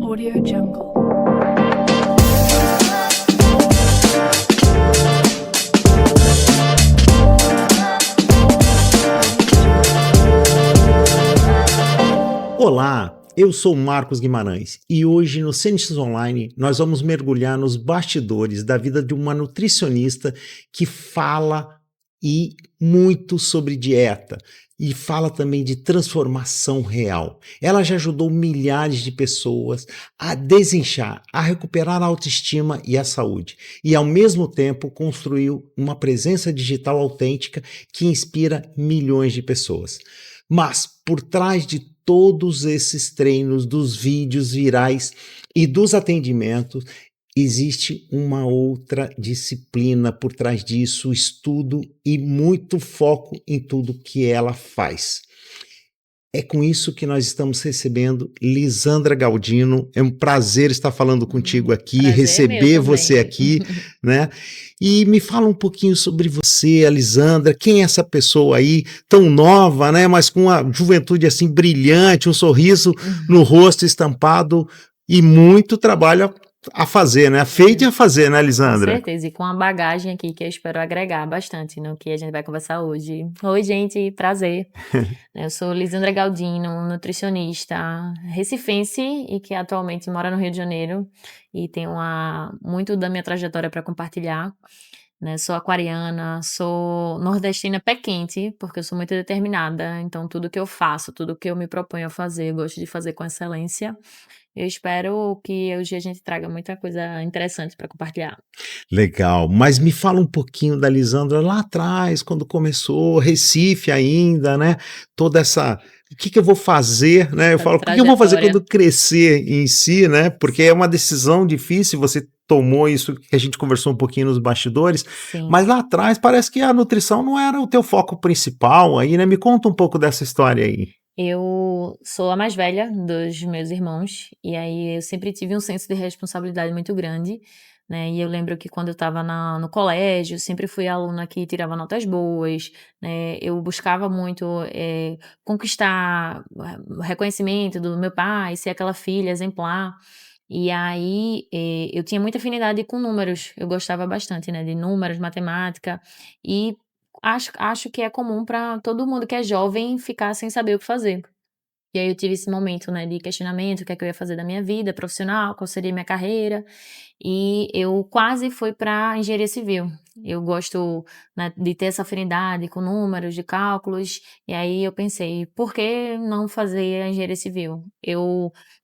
Audio Jungle. Olá, eu sou o Marcos Guimarães e hoje no CNX Online nós vamos mergulhar nos bastidores da vida de uma nutricionista que fala muito sobre dieta e fala também de transformação real. Ela já ajudou milhares de pessoas a desinchar, a recuperar a autoestima e a saúde e ao mesmo tempo construiu uma presença digital autêntica que inspira milhões de pessoas. Mas por trás de todos esses treinos, dos vídeos virais e dos atendimentos, existe uma outra disciplina por trás disso, estudo e muito foco em tudo que ela faz. É com isso que nós estamos recebendo Lisandra Galdino. É um prazer estar falando contigo aqui, Prazer receber meu você também. aqui, né? E me fala um pouquinho sobre você, a Lisandra. Quem é essa pessoa aí, tão nova, né? Mas com uma juventude assim brilhante, um sorriso no rosto estampado e muito trabalho a fazer, né? Feito e a fazer, né, Com Lisandra? certeza, e com a bagagem aqui que eu espero agregar bastante no que a gente vai conversar hoje. Oi, gente, prazer. Eu sou Lisandra Galdino, nutricionista recifense e que atualmente mora no Rio de Janeiro e tenho muito da minha trajetória para compartilhar. Né? Sou aquariana, sou nordestina pé quente, porque eu sou muito determinada, então tudo que eu faço, tudo que eu me proponho a fazer, eu gosto de fazer com excelência. Eu espero que hoje a gente traga muita coisa interessante para compartilhar. Legal, mas me fala um pouquinho da Lisandra lá atrás, quando começou, Recife ainda, né? Toda essa. O que eu vou fazer, né? Eu Essa falo, o que eu vou fazer trajetória. quando crescer em si, né? Porque é uma decisão difícil, você tomou isso que a gente conversou um pouquinho nos bastidores, Sim. mas lá atrás parece que a nutrição não era o teu foco principal aí, né? Me conta um pouco dessa história aí. Eu sou a mais velha dos meus irmãos, e aí eu sempre tive um senso de responsabilidade muito grande, né? E eu lembro que quando eu estava no colégio, sempre fui a aluna que tirava notas boas, né? Eu buscava muito conquistar o reconhecimento do meu pai, ser aquela filha exemplar. E aí eu tinha muita afinidade com números, eu gostava bastante, né? De números, matemática, e acho que é comum para todo mundo que é jovem ficar sem saber o que fazer. E aí eu tive esse momento, né, de questionamento, o que é que eu ia fazer da minha vida profissional, qual seria a minha carreira, e eu quase fui para engenharia civil. Eu gosto, né, de ter essa afinidade com números, de cálculos, e aí eu pensei, por que não fazer a engenharia civil?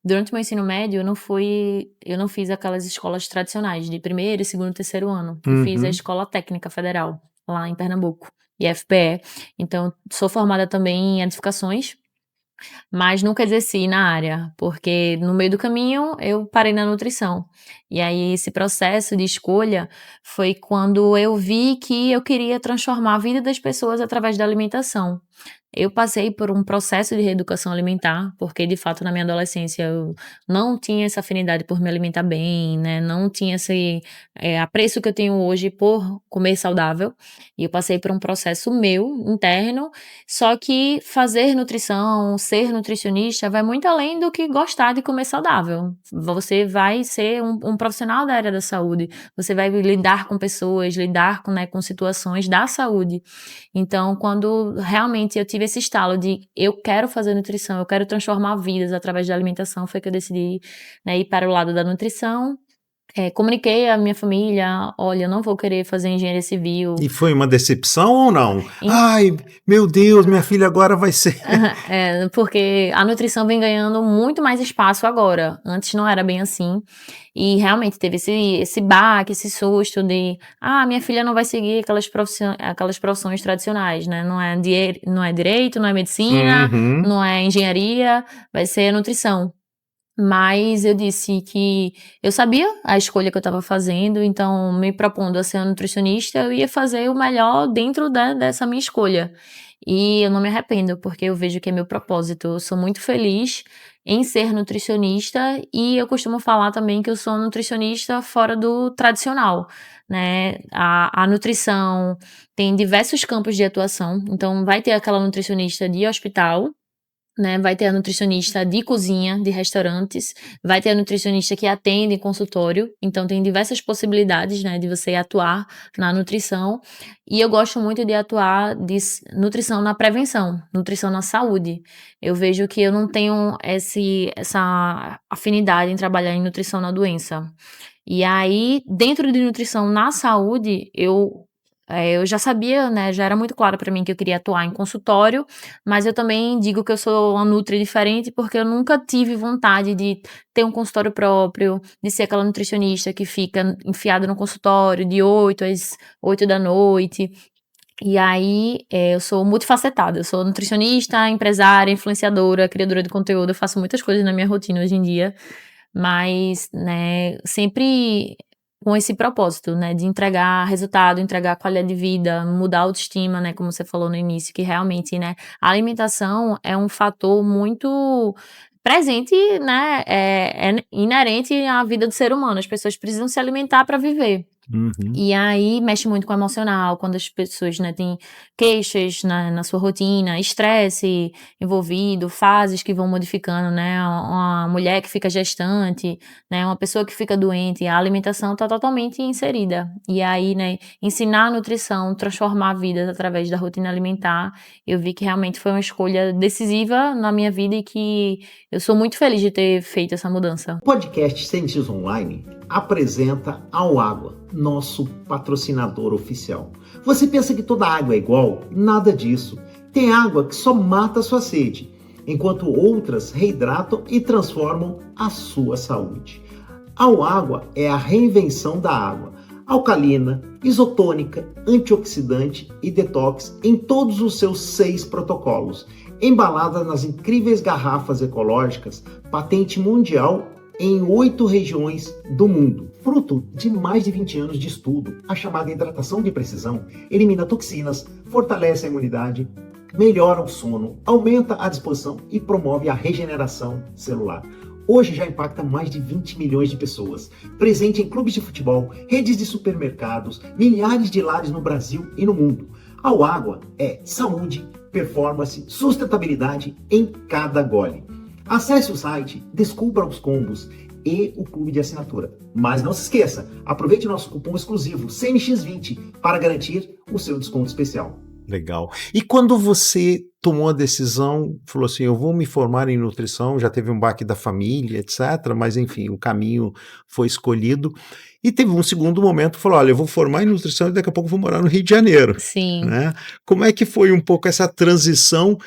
Durante o meu ensino médio, eu não fiz aquelas escolas tradicionais de primeiro, segundo, terceiro ano. Eu fiz a Uhum. Escola Técnica Federal, lá em Pernambuco, IFPE. Então, sou formada também em edificações, mas nunca exerci na área, porque no meio do caminho eu parei na nutrição. E aí esse processo de escolha foi quando eu vi que eu queria transformar a vida das pessoas através da alimentação. Eu passei por um processo de reeducação alimentar, porque de fato na minha adolescência eu não tinha essa afinidade por me alimentar bem, né? Não tinha esse apreço que eu tenho hoje por comer saudável. E eu passei por um processo meu interno, só que fazer nutrição, ser nutricionista, vai muito além do que gostar de comer saudável. Você vai ser um profissional da área da saúde, você vai lidar com pessoas, lidar com, né, com situações da saúde. Então, quando realmente eu tive esse estalo de eu quero fazer nutrição, eu quero transformar vidas através da alimentação, foi que eu decidi, né, ir para o lado da nutrição. Comuniquei à minha família, olha, eu não vou querer fazer engenharia civil. E foi uma decepção ou não? Em- Ai, meu Deus, minha filha agora vai ser. Porque a nutrição vem ganhando muito mais espaço agora. Antes não era bem assim. E realmente teve esse baque, esse susto de, minha filha não vai seguir aquelas profissões tradicionais, né? Não é direito, não é medicina, Uhum. não é engenharia, vai ser nutrição. Mas eu disse que eu sabia a escolha que eu estava fazendo, então me propondo a ser uma nutricionista, eu ia fazer o melhor dentro dessa minha escolha. E eu não me arrependo, porque eu vejo que é meu propósito. Eu sou muito feliz em ser nutricionista e eu costumo falar também que eu sou nutricionista fora do tradicional, né? A nutrição tem diversos campos de atuação, então vai ter aquela nutricionista de hospital, né? Vai ter a nutricionista de cozinha, de restaurantes, vai ter a nutricionista que atende em consultório, então tem diversas possibilidades, né, de você atuar na nutrição, e eu gosto muito de atuar de nutrição na prevenção, nutrição na saúde. Eu vejo que eu não tenho essa afinidade em trabalhar em nutrição na doença. E aí, dentro de nutrição na saúde, eu já sabia, né, já era muito claro para mim que eu queria atuar em consultório, mas eu também digo que eu sou uma nutri diferente, porque eu nunca tive vontade de ter um consultório próprio, de ser aquela nutricionista que fica enfiada no consultório de 8 às 8 da noite. E aí, eu sou multifacetada, eu sou nutricionista, empresária, influenciadora, criadora de conteúdo, eu faço muitas coisas na minha rotina hoje em dia, mas, né, sempre com esse propósito, né, de entregar resultado, entregar qualidade de vida, mudar a autoestima, né, como você falou no início, que realmente, né, a alimentação é um fator muito presente, né, é inerente à vida do ser humano, as pessoas precisam se alimentar para viver. Uhum. E aí mexe muito com o emocional, quando as pessoas, né, têm queixas na sua rotina, estresse envolvido, fases que vão modificando, né, uma mulher que fica gestante, né, uma pessoa que fica doente, a alimentação está totalmente inserida. E aí, né, ensinar a nutrição, transformar vidas através da rotina alimentar, eu vi que realmente foi uma escolha decisiva na minha vida e que eu sou muito feliz de ter feito essa mudança. O podcast CNX Online apresenta Ao Água, nosso patrocinador oficial. Você pensa que toda água é igual? Nada disso. Tem água que só mata a sua sede, enquanto outras reidratam e transformam a sua saúde. Ao Água é a reinvenção da água. Alcalina, isotônica, antioxidante e detox em todos os seus 6 protocolos, embalada nas incríveis garrafas ecológicas, patente mundial em 8 regiões do mundo. Fruto de mais de 20 anos de estudo, a chamada hidratação de precisão elimina toxinas, fortalece a imunidade, melhora o sono, aumenta a disposição e promove a regeneração celular. Hoje já impacta mais de 20 milhões de pessoas, presente em clubes de futebol, redes de supermercados, milhares de lares no Brasil e no mundo. Ao Água é saúde, performance, sustentabilidade em cada gole. Acesse o site, descubra os combos e o clube de assinatura. Mas não se esqueça, aproveite nosso cupom exclusivo CNX20 para garantir o seu desconto especial. Legal. E quando você tomou a decisão, falou assim, eu vou me formar em nutrição, já teve um baque da família, etc., mas enfim, o caminho foi escolhido. E teve um segundo momento, falou, olha, eu vou formar em nutrição e daqui a pouco vou morar no Rio de Janeiro. Sim. Né? Como é que foi um pouco essa transição?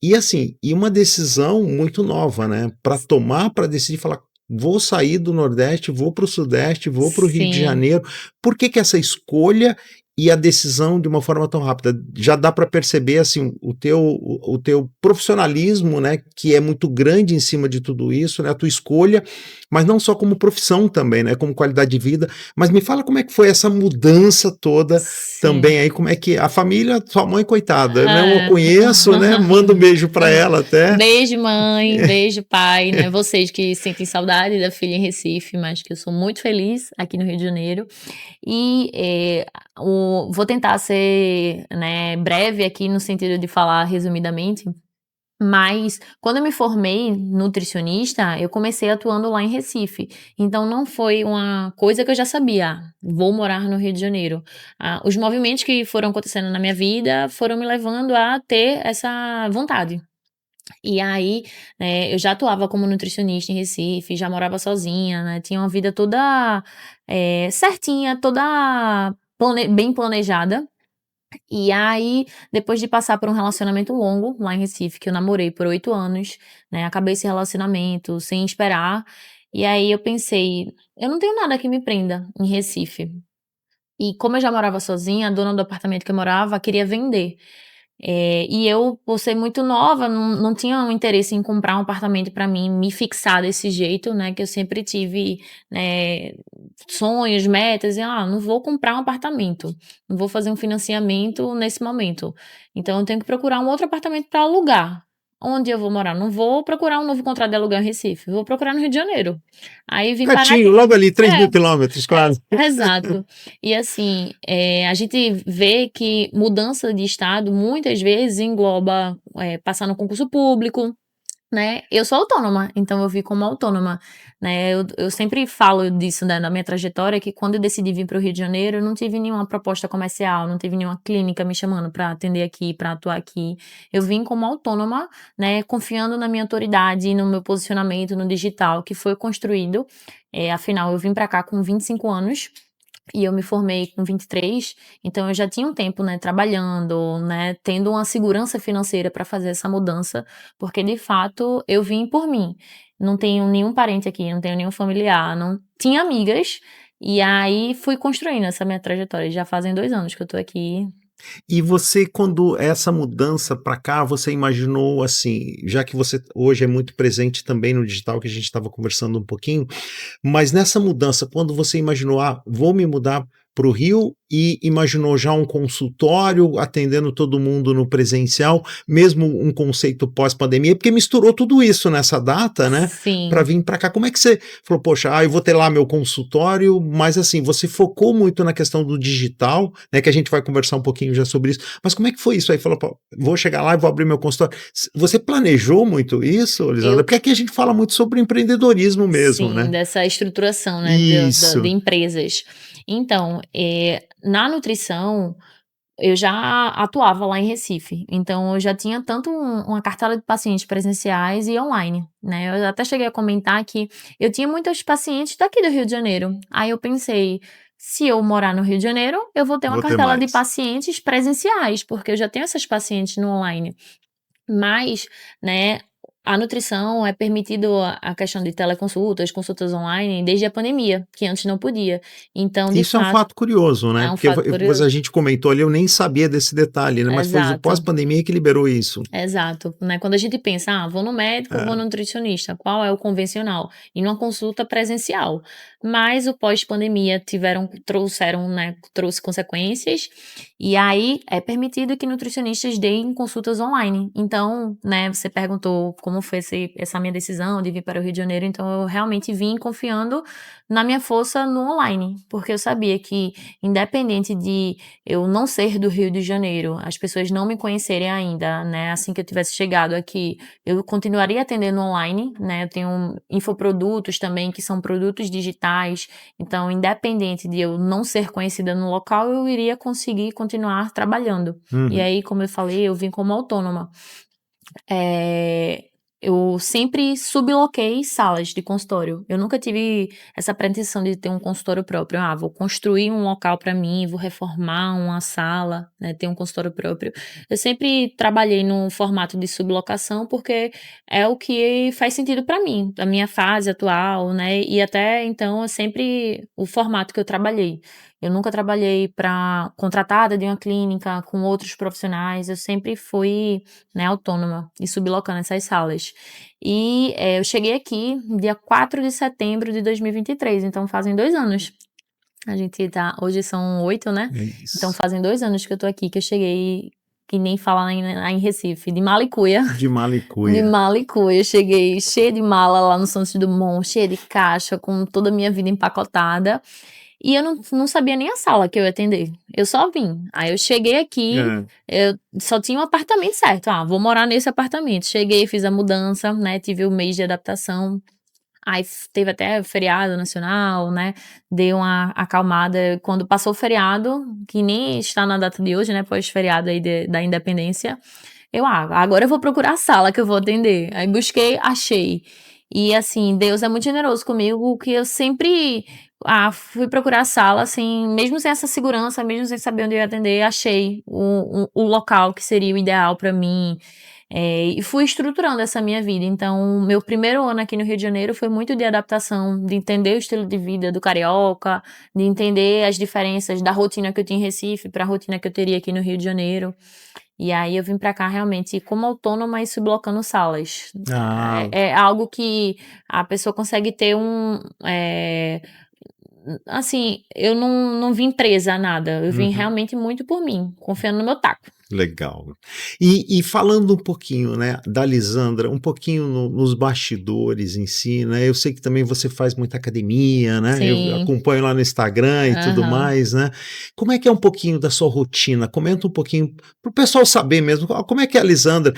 E assim, e uma decisão muito nova, né? Para tomar, para decidir, falar, vou sair do Nordeste, vou para o Sudeste, vou para o Rio de Janeiro. Por que essa escolha e a decisão de uma forma tão rápida? Já dá para perceber assim o teu profissionalismo, né, que é muito grande em cima de tudo isso, né, a tua escolha, mas não só como profissão também, né, como qualidade de vida. Mas me fala como é que foi essa mudança toda. Sim. Também aí, como é que a família, sua mãe, coitada, né, eu conheço, né, manda um beijo para ela até. Beijo mãe, beijo pai, né, vocês que sentem saudade da filha em Recife, mas que eu sou muito feliz aqui no Rio de Janeiro. E vou tentar ser, né, breve aqui no sentido de falar resumidamente, mas quando eu me formei nutricionista, eu comecei atuando lá em Recife. Então não foi uma coisa que eu já sabia, vou morar no Rio de Janeiro. Os movimentos que foram acontecendo na minha vida foram me levando a ter essa vontade. E aí, eu já atuava como nutricionista em Recife, já morava sozinha, né, tinha uma vida toda certinha, toda bem planejada. E aí, depois de passar por um relacionamento longo lá em Recife, que eu namorei por 8 anos, né, acabei esse relacionamento sem esperar, e aí eu pensei, eu não tenho nada que me prenda em Recife. E como eu já morava sozinha, a dona do apartamento que eu morava queria vender. E eu, por ser muito nova, não tinha um interesse em comprar um apartamento para mim, me fixar desse jeito, né, que eu sempre tive, né, sonhos, metas, e não vou comprar um apartamento, não vou fazer um financiamento nesse momento, então eu tenho que procurar um outro apartamento para alugar. Onde eu vou morar? Não vou procurar um novo contrato de aluguel em Recife, vou procurar no Rio de Janeiro. Aí vim parar aqui. Logo ali, 3.000 quilômetros, quase. Exato. E assim, a gente vê que mudança de estado muitas vezes engloba passar no concurso público, né, eu sou autônoma, então eu vi como autônoma, né, eu sempre falo disso, né, na minha trajetória, que quando eu decidi vir para o Rio de Janeiro, eu não tive nenhuma proposta comercial, não tive nenhuma clínica me chamando para atender aqui, para atuar aqui. Eu vim como autônoma, né, confiando na minha autoridade e no meu posicionamento no digital, que foi construído. Afinal, eu vim para cá com 25 anos, e eu me formei com 23, então eu já tinha um tempo, né, trabalhando, né, tendo uma segurança financeira para fazer essa mudança, porque de fato eu vim por mim. Não tenho nenhum parente aqui, não tenho nenhum familiar, não tinha amigas, e aí fui construindo essa minha trajetória. Já fazem 2 anos que eu tô aqui. E você, quando essa mudança para cá, você imaginou assim, já que você hoje é muito presente também no digital, que a gente estava conversando um pouquinho, mas nessa mudança, quando você imaginou, vou me mudar para o Rio e imaginou já um consultório atendendo todo mundo no presencial, mesmo um conceito pós-pandemia, porque misturou tudo isso nessa data, né? Para Sim. vir para cá. Como é que você falou, poxa, eu vou ter lá meu consultório, mas assim, você focou muito na questão do digital, né? Que a gente vai conversar um pouquinho já sobre isso. Mas como é que foi isso aí? Falou, pô, vou chegar lá e vou abrir meu consultório. Você planejou muito isso, Lisandra? Eu Porque aqui a gente fala muito sobre empreendedorismo mesmo, Sim, né? dessa estruturação, né, de Isso. empresas. Então, na nutrição, eu já atuava lá em Recife, então eu já tinha tanto uma cartela de pacientes presenciais e online, né. Eu até cheguei a comentar que eu tinha muitos pacientes daqui do Rio de Janeiro. Aí eu pensei: "Se eu morar no Rio de Janeiro, eu vou ter uma Vou ter cartela de mais. pacientes presenciais, porque eu já tenho essas pacientes no online". Mas, né, a nutrição é permitido a questão de teleconsultas, consultas online desde a pandemia, que antes não podia. Então, de Isso é um fato, fato curioso, né? é um Porque fato a curioso. gente comentou ali, eu nem sabia desse detalhe, né? Mas foi Exato. pós-pandemia que liberou isso. Exato, né, quando a gente pensa: "Vou no médico ou vou É. no nutricionista, qual é o convencional?", e numa consulta presencial. Mas o pós-pandemia trouxe consequências, e aí é permitido que nutricionistas deem consultas online. Então, né, você perguntou como foi essa minha decisão de vir para o Rio de Janeiro, então eu realmente vim confiando na minha força no online, porque eu sabia que independente de eu não ser do Rio de Janeiro, as pessoas não me conhecerem ainda, né, assim que eu tivesse chegado aqui, eu continuaria atendendo online, né, eu tenho infoprodutos também, que são produtos digitais, então independente de eu não ser conhecida no local, eu iria conseguir continuar trabalhando. E Uhum. aí, como eu falei, eu vim como autônoma. Eh, eu sempre subloquei salas de consultório. Eu nunca tive essa pretensão de ter um consultório próprio. Vou construir um local para mim, vou reformar uma sala, né, ter um consultório próprio. Eu sempre trabalhei num formato de sublocação, porque é o que faz sentido para mim, a minha fase atual, né, e até então é sempre o formato que eu trabalhei. Eu nunca trabalhei para contratada de uma clínica com outros profissionais, eu sempre fui, né, autônoma e sublocando essas salas. E, eu cheguei aqui dia 4 de setembro de 2023, então fazem 2 anos. A gente tá hoje são 8, né, É então isso. fazem 2 anos que eu tô aqui, que eu cheguei, que nem fala lá em Recife, de mala e cuia, De mala e de cuia. mala e cuia. Eu cheguei cheia de mala lá no Santos Dumont, cheia de caixa, com toda a minha vida empacotada, e eu não sabia nem a sala que eu ia atender, eu só vim. Aí eu cheguei aqui, É. eu só tinha um apartamento certo, vou morar nesse apartamento. Cheguei, fiz a mudança, né, tive o mês de adaptação, aí teve até feriado nacional, né, dei uma acalmada. Quando passou o feriado, que nem está na data de hoje, né, pós-feriado aí da independência, agora eu vou procurar a sala que eu vou atender. Aí busquei, achei. E assim, Deus é muito generoso comigo, que eu sempre, fui procurar a sala, assim, mesmo sem essa segurança, mesmo sem saber onde eu ia atender, achei o local que seria o ideal pra mim, e fui estruturando essa minha vida. Então, meu primeiro ano aqui no Rio de Janeiro foi muito de adaptação, de entender o estilo de vida do carioca, de entender as diferenças da rotina que eu tinha em Recife pra rotina que eu teria aqui no Rio de Janeiro. E aí eu vim pra cá realmente como autônoma e sublocando salas. Ah, É algo que a pessoa consegue ter assim, eu não vim presa a nada, eu vim uhum. realmente muito por mim, confiando no meu taco. Legal. E falando um pouquinho, né, da Lisandra, um pouquinho nos bastidores em si, né? Eu sei que também você faz muita academia, né? Eu Sim, acompanho lá no Instagram e tudo aham. mais, né? Como é que é um pouquinho da sua rotina? Comenta um pouquinho para o pessoal saber mesmo, como é que é a Lisandra?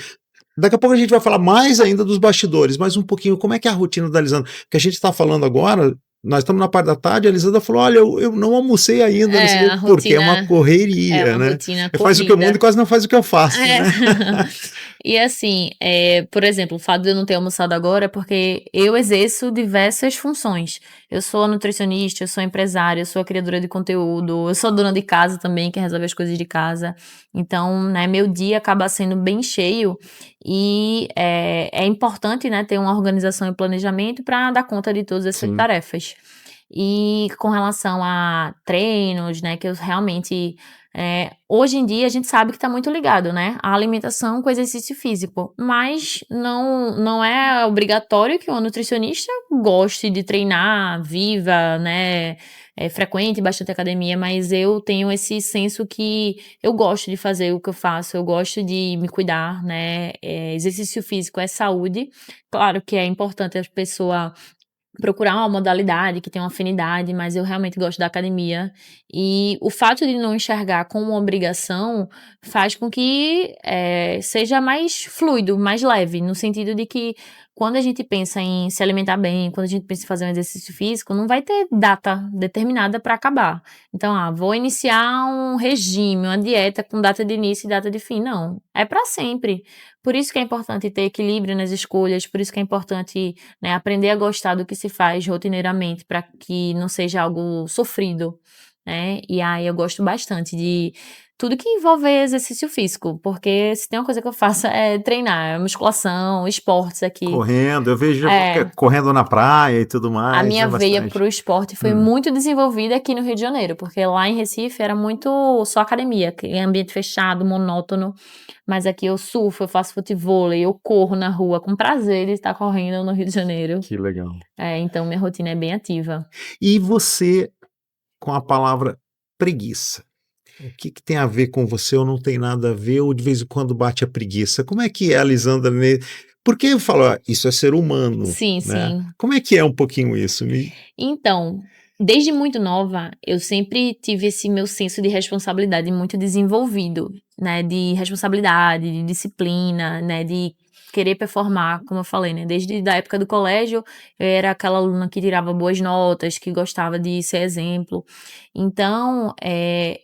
Daqui a pouco a gente vai falar mais ainda dos bastidores, mas um pouquinho, como é que é a rotina da Lisandra? Porque a gente está falando agora, nós estamos na parte da tarde, a Lisandra falou, olha, eu não almocei ainda, não sei o É, quê, porque é uma é correria, uma né? rotina Faz o que eu mando corrida. e quase não faz o que eu faço, É. né? E assim, por exemplo, o fato de eu não ter almoçado agora é porque eu exerço diversas funções. Eu sou nutricionista, eu sou empresária, eu sou a criadora de conteúdo, eu sou dona de casa também, que resolve as coisas de casa. Então, né, meu dia acaba sendo bem cheio e é importante, né, ter uma organização e planejamento para dar conta de todas essas Sim. tarefas. E com relação a treinos, né, que eu realmente hoje em dia a gente sabe que está muito ligado, né, a alimentação com exercício físico, mas não é obrigatório que uma nutricionista goste de treinar, viva, né, frequente bastante academia, mas eu tenho esse senso que eu gosto de fazer o que eu faço, eu gosto de me cuidar, né, exercício físico é saúde, claro que é importante a pessoa procurar uma modalidade que tem uma afinidade, mas eu realmente gosto da academia. E o fato de não enxergar como uma obrigação faz com que seja mais fluido, mais leve, no sentido de que quando a gente pensa em se alimentar bem, quando a gente pensa em fazer um exercício físico, não vai ter data determinada para acabar. Então, vou iniciar um regime, uma dieta com data de início e data de fim. Não, é para sempre. Por isso que é importante ter equilíbrio nas escolhas, por isso que é importante, né, aprender a gostar do que se faz rotineiramente para que não seja algo sofrido, né? E aí eu gosto bastante de tudo que envolve exercício físico, porque se tem uma coisa que eu faço é treinar, musculação, esportes aqui. Correndo, eu vejo É, correndo na praia e tudo a mais, minha né, veia bastante. pro esporte foi muito desenvolvida aqui no Rio de Janeiro, porque lá em Recife era muito só academia, que é ambiente fechado, monótono. Mas aqui eu surfo, eu faço futevôlei, eu corro na rua com prazer de estar correndo no Rio de Janeiro. Que legal. Então minha rotina é bem ativa. E você, com a palavra preguiça, o que que tem a ver com você ou não tem nada a ver, ou de vez em quando bate a preguiça? Como é que é a Lisandra porque eu falo, isso é ser humano, Sim, né. sim. Como é que é um pouquinho isso? Então, desde muito nova, eu sempre tive esse meu senso de responsabilidade muito desenvolvido, né, de responsabilidade, de disciplina, né, de querer performar, como eu falei, né, desde da época do colégio, eu era aquela aluna que tirava boas notas, que gostava de ser exemplo. Então,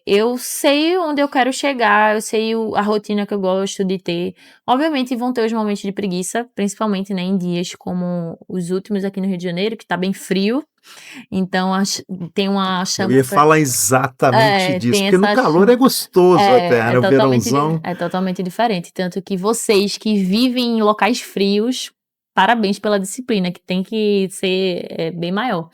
eu sei onde eu quero chegar, eu sei a rotina que eu gosto de ter. Obviamente vão ter os momentos de preguiça, principalmente, né, em dias como os últimos aqui no Rio de Janeiro, que tá bem frio, então tem uma Eu chama ia falar exatamente disso, tem porque no essa calor é gostoso até, é né, o verãozão. totalmente diferente, tanto que vocês que vivem em locais frios, parabéns pela disciplina, que tem que ser, bem maior.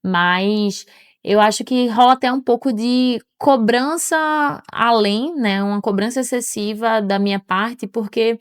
Mas eu acho que rola até um pouco de cobrança além, né, uma cobrança excessiva da minha parte, porque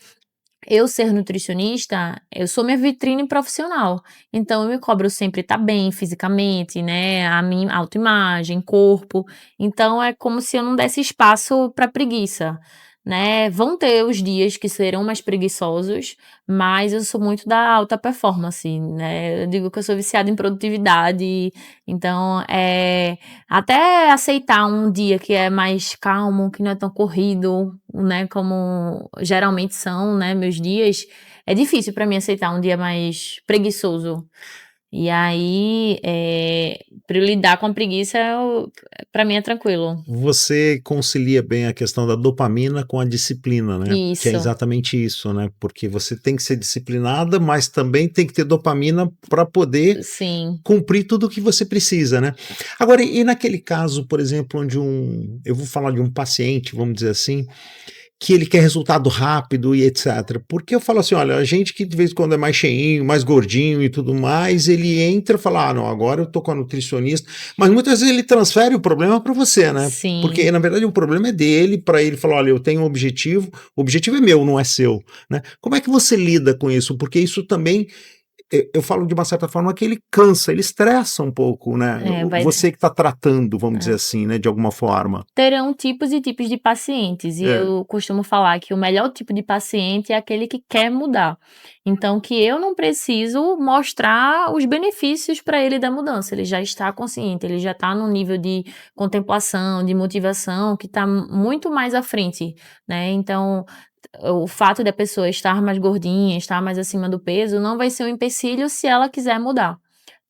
eu ser nutricionista, eu sou minha vitrine profissional, então eu me cobro sempre estar bem fisicamente, né, a minha autoimagem, corpo, então é como se eu não desse espaço para preguiça, né. Vão ter os dias que serão mais preguiçosos, mas eu sou muito da alta performance, né, eu digo que eu sou viciada em produtividade, então, até aceitar um dia que é mais calmo, que não é tão corrido, né, como geralmente são, né, meus dias, é difícil pra mim aceitar um dia mais preguiçoso. E aí, pra eu lidar com a preguiça, pra mim é tranquilo. Você concilia bem a questão da dopamina com a disciplina, né, que é Isso, exatamente isso, né, porque você tem que ser disciplinada, mas também tem que ter dopamina para poder sim. cumprir tudo o que você precisa, né. Agora, e naquele caso, por exemplo, onde eu vou falar de um paciente, vamos dizer assim, que ele quer resultado rápido e etcétera. Porque eu falo assim, olha, a gente que de vez em quando é mais cheinho, mais gordinho e tudo mais, ele entra e fala: "Ah, não, agora eu tô com a nutricionista", mas muitas vezes ele transfere o problema para você, né, porque Sim. na verdade o problema é dele, para ele falar: "Olha, eu tenho um objetivo, o objetivo é meu, não é seu", né. Como é que você lida com isso? Porque isso também eu falo de uma certa forma que ele cansa, ele estressa um pouco, né, É, vai você que está tratando, vamos dizer é. assim, né, de alguma forma. Terão tipos e tipos de pacientes, e É, eu costumo falar que o melhor tipo de paciente é aquele que quer mudar. Então, que eu não preciso mostrar os benefícios para ele da mudança, ele já está consciente, ele já está num nível de contemplação, de motivação que está muito mais à frente, né. Então, o fato da pessoa estar mais gordinha, estar mais acima do peso, não vai ser um empecilho se ela quiser mudar.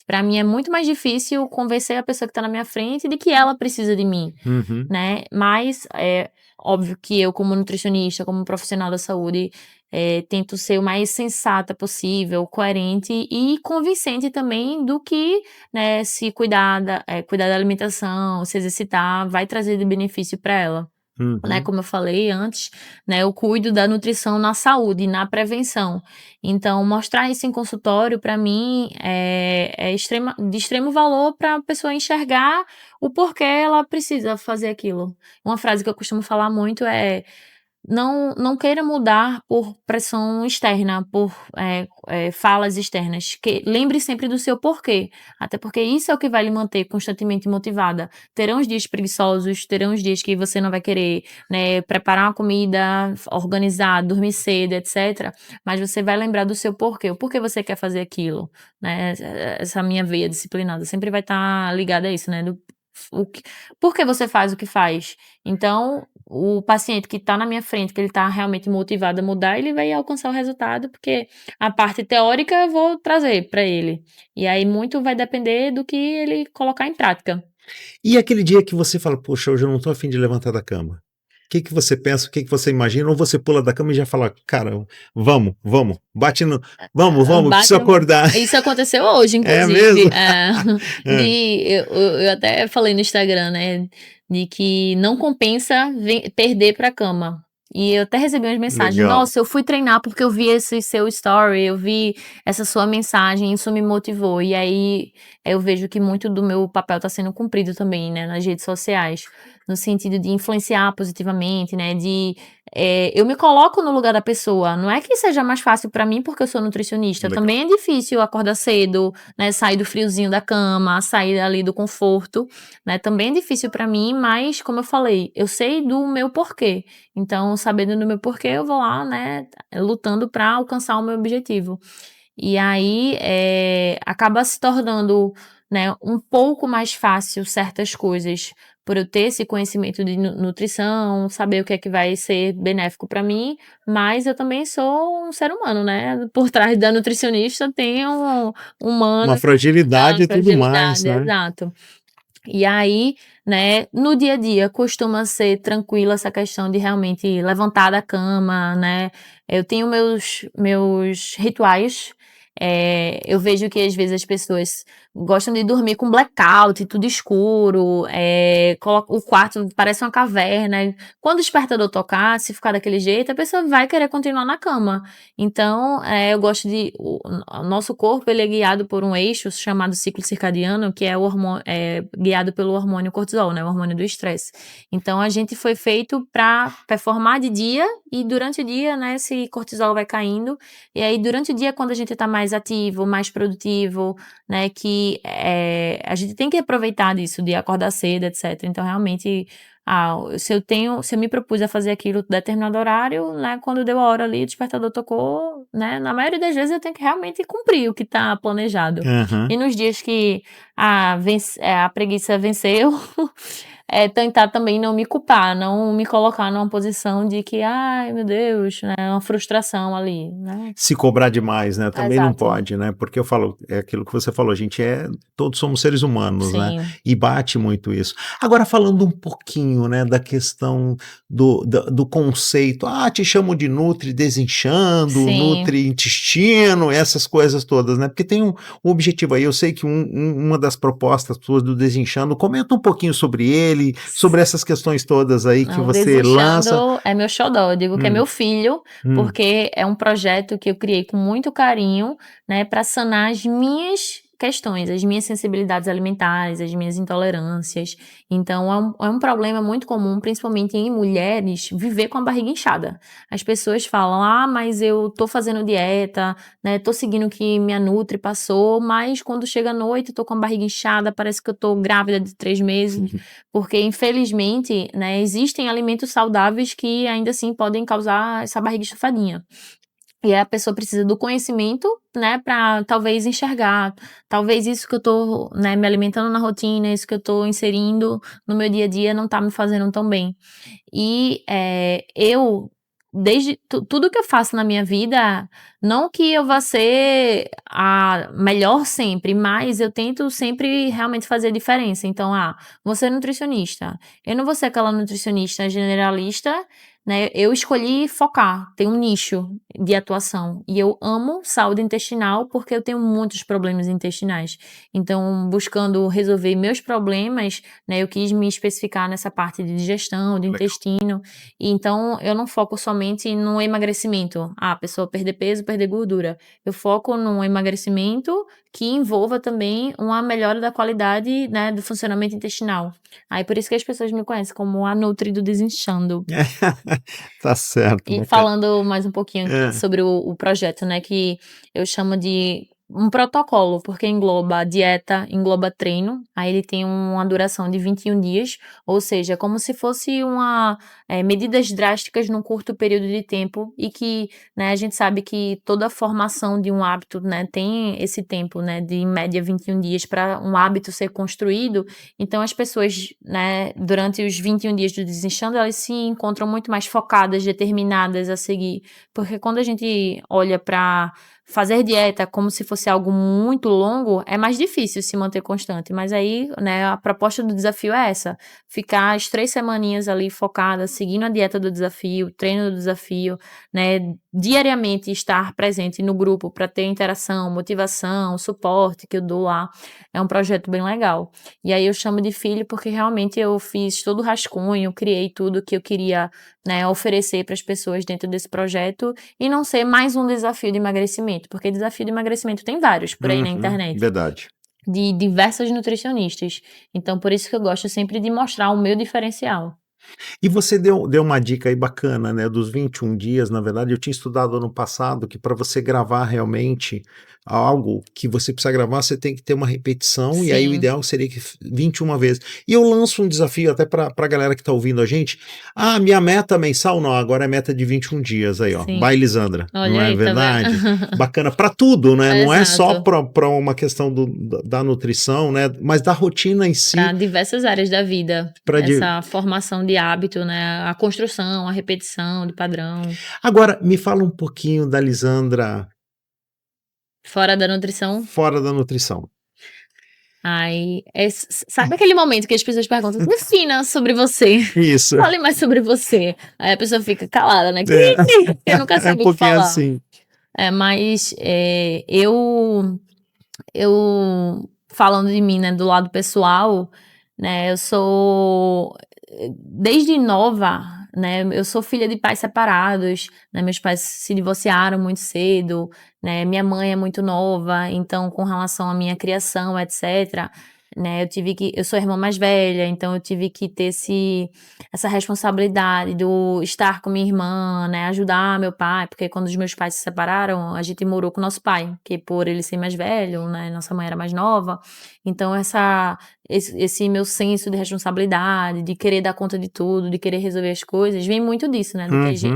Para mim é muito mais difícil convencer a pessoa que está na minha frente de que ela precisa de mim, Uhum. né? Mas é óbvio que eu, como nutricionista, como profissional da saúde, tento ser o mais sensata possível, coerente e convincente também do que, né, se cuidar da alimentação, se exercitar, vai trazer de benefício para ela. Né, Uhum. como eu falei antes, né, eu cuido da nutrição na saúde, na prevenção. Então, mostrar isso em consultório, para mim, de extremo valor para a pessoa enxergar o porquê ela precisa fazer aquilo. Uma frase que eu costumo falar muito é: não queira mudar por pressão externa, por falas externas. Lembre sempre do seu porquê, até porque isso é o que vai lhe manter constantemente motivada. Terão os dias preguiçosos, terão os dias que você não vai querer, né, preparar uma comida, organizar, dormir cedo, etc. Mas você vai lembrar do seu porquê, o porquê você quer fazer aquilo, né? Essa minha veia disciplinada sempre vai estar ligada a isso, né? Por que você faz o que faz? Então, o paciente que está na minha frente, que ele está realmente motivado a mudar, ele vai alcançar o resultado, porque a parte teórica eu vou trazer para ele. E aí muito vai depender do que ele colocar em prática. E aquele dia que você fala: "Poxa, hoje eu não estou a fim de levantar da cama". O que que você pensa, o que que você imagina, ou você pula da cama e já fala: "Cara, vamos, vamos, bate no vamos, preciso Bate no acordar". Isso aconteceu hoje, É inclusive. mesmo? Hã. Eu até falei no Instagram, né, de que não compensa perder pra cama. E eu até recebi umas mensagens: Legal. "Nossa, eu fui treinar porque eu vi esse seu story, eu vi essa sua mensagem, isso me motivou". E aí, eu vejo que muito do meu papel tá sendo cumprido também, né, nas redes sociais, no sentido de influenciar positivamente, né, eu me coloco no lugar da pessoa. Não é que seja mais fácil pra mim, porque eu sou nutricionista. Legal. Também é difícil acordar cedo, né, sair do friozinho da cama, sair ali do conforto, né? Também é difícil pra mim, mas como eu falei, eu sei do meu porquê. Então, sabendo do meu porquê, eu vou lá, né, lutando pra alcançar o meu objetivo. E aí, acaba se tornando, né, um pouco mais fácil certas coisas, por eu ter esse conhecimento de nutrição, saber o que é que vai ser benéfico para mim, mas eu também sou um ser humano, né, por trás da nutricionista tem um Uma humano que fragilidade a e tudo mais, fragilidade, né. exato. E aí, né, no dia a dia costuma ser tranquilo essa questão de realmente levantar da cama, né. Eu tenho meus rituais, eu vejo que às vezes as pessoas gostam de dormir com blackout, tudo escuro, coloca o quarto parece uma caverna. Quando o despertador tocar, se ficar daquele jeito, a pessoa vai querer continuar na cama. Então, eu gosto de o nosso corpo ele é guiado por um eixo chamado ciclo circadiano, que é guiado pelo hormônio cortisol, né, o hormônio do estresse. Então a gente foi feito para performar de dia e durante o dia, né, esse cortisol vai caindo, e aí durante o dia quando a gente tá mais ativo, mais produtivo, né, que, a gente tem que aproveitar disso, de acordar cedo, etc. Então realmente, se eu me propus a fazer aquilo determinado horário, né, quando deu a hora ali, o despertador tocou, né, na maioria das vezes eu tenho que realmente cumprir o que tá planejado. Aham. E nos dias que a preguiça venceu, tentar também não me culpar, não me colocar numa posição de que: "Ai meu Deus", né, uma frustração ali, né. Se cobrar demais, né, também não Exato. pode, né, porque eu falo, é aquilo que você falou, a gente todos somos seres humanos, né, Sim, e bate muito isso. Agora falando um pouquinho, né, da questão do conceito, te chamo de nutri desinchando, sim. nutri intestino, essas coisas todas, né, porque tem um objetivo aí, eu sei que uma das propostas suas do desinchando, comenta um pouquinho sobre ele, sobre essas questões todas aí que Não, você lança. Desinchando é meu xodó, eu digo que é Hum, meu filho, hum. porque é um projeto que eu criei com muito carinho, né, para sanar as minhas questões, as minhas sensibilidades alimentares, as minhas intolerâncias. Então é um problema muito comum, principalmente em mulheres, viver com a barriga inchada. As pessoas falam: "Ah, mas eu tô fazendo dieta, né, tô seguindo o que minha nutri passou, mas quando chega à noite eu tô com a barriga inchada, parece que eu tô grávida de 3 meses". Porque infelizmente, né, existem alimentos saudáveis que ainda assim podem causar essa barriga estufadinha. E aí a pessoa precisa do conhecimento, né, pra talvez enxergar, talvez isso que eu tô, né, me alimentando na rotina, isso que eu tô inserindo no meu dia a dia não tá me fazendo tão bem. E, eu tudo que eu faço na minha vida, não que eu vá ser a melhor sempre, mas eu tento sempre realmente fazer a diferença. Então, vou ser nutricionista. Eu não vou ser aquela nutricionista generalista, né? Eu escolhi focar, tem um nicho de atuação. E eu amo saúde intestinal porque eu tenho muitos problemas intestinais. Então, buscando resolver meus problemas, né? Eu quis me especificar nessa parte de digestão, do intestino. E então, eu não foco somente no emagrecimento. A pessoa perder peso, perder gordura. Eu foco no emagrecimento que envolva também uma melhora da qualidade, né, do funcionamento intestinal. Aí por isso que as pessoas me conhecem como a Nutri do Desinchando. Tá certo. E bacana. falando mais um pouquinho sobre o projeto, né, que eu chamo de um protocolo, porque engloba dieta, engloba treino, aí ele tem uma duração de 21 dias, ou seja, como se fosse medidas drásticas num curto período de tempo e que, né, a gente sabe que toda a formação de um hábito, né, tem esse tempo, né, de em média 21 dias para um hábito ser construído, então as pessoas, né, durante os 21 dias do Desinchando, elas se encontram muito mais focadas, determinadas a seguir, porque quando a gente olha para fazer dieta como se fosse algo muito longo, é mais difícil se manter constante. Mas aí, né, a proposta do desafio é essa. Ficar as 3 semaninhas ali focada, seguindo a dieta do desafio, o treino do desafio, né, diariamente estar presente no grupo para ter interação, motivação, suporte que eu dou lá. É um projeto bem legal. E aí eu chamo de filho porque realmente eu fiz todo o rascunho, criei tudo que eu queria, né, oferecer para as pessoas dentro desse projeto e não ser mais um desafio de emagrecimento, porque desafio de emagrecimento tem vários por aí na internet. Verdade. De diversas nutricionistas. Então, por isso que eu gosto sempre de mostrar o meu diferencial. E você deu uma dica aí bacana, né, dos 21 dias, na verdade, eu tinha estudado ano passado que para você gravar realmente algo que você precisa gravar, você tem que ter uma repetição, e aí o Sim. ideal seria que 21 vezes. E eu lanço um desafio até para a galera que tá ouvindo a gente, minha meta mensal, não, agora é meta de 21 dias aí, ó, Sim. by Lisandra, Olha não é aí, tá verdade? vendo? Bacana para tudo, né, não é só Exato. para uma questão da nutrição, né, mas da rotina em si. Para diversas áreas da vida. Pra de- Essa formação de hábito, né? A construção, a repetição de padrão. Agora, me fala um pouquinho da Lisandra Fora da nutrição. fora da nutrição. Aí, sabe aquele momento que as pessoas perguntam, defina sobre você. Isso. Fale mais sobre você. Aí a pessoa fica calada, né? É. Eu nunca É um sabe o que pouquinho falar. assim. Mas eu falando de mim, né, do lado pessoal, né, eu sou desde nova, né, eu sou filha de pais separados, né, meus pais se divorciaram muito cedo, né, minha mãe é muito nova, então com relação à minha criação, etc, né, eu sou a irmã mais velha, então eu tive que ter essa responsabilidade do estar com minha irmã, né, ajudar meu pai, porque quando os meus pais se separaram, a gente morou com nosso pai, que por ele ser mais velho, né, nossa mãe era mais nova, então esse meu senso de responsabilidade, de querer dar conta de tudo, de querer resolver as coisas, vem muito disso, né,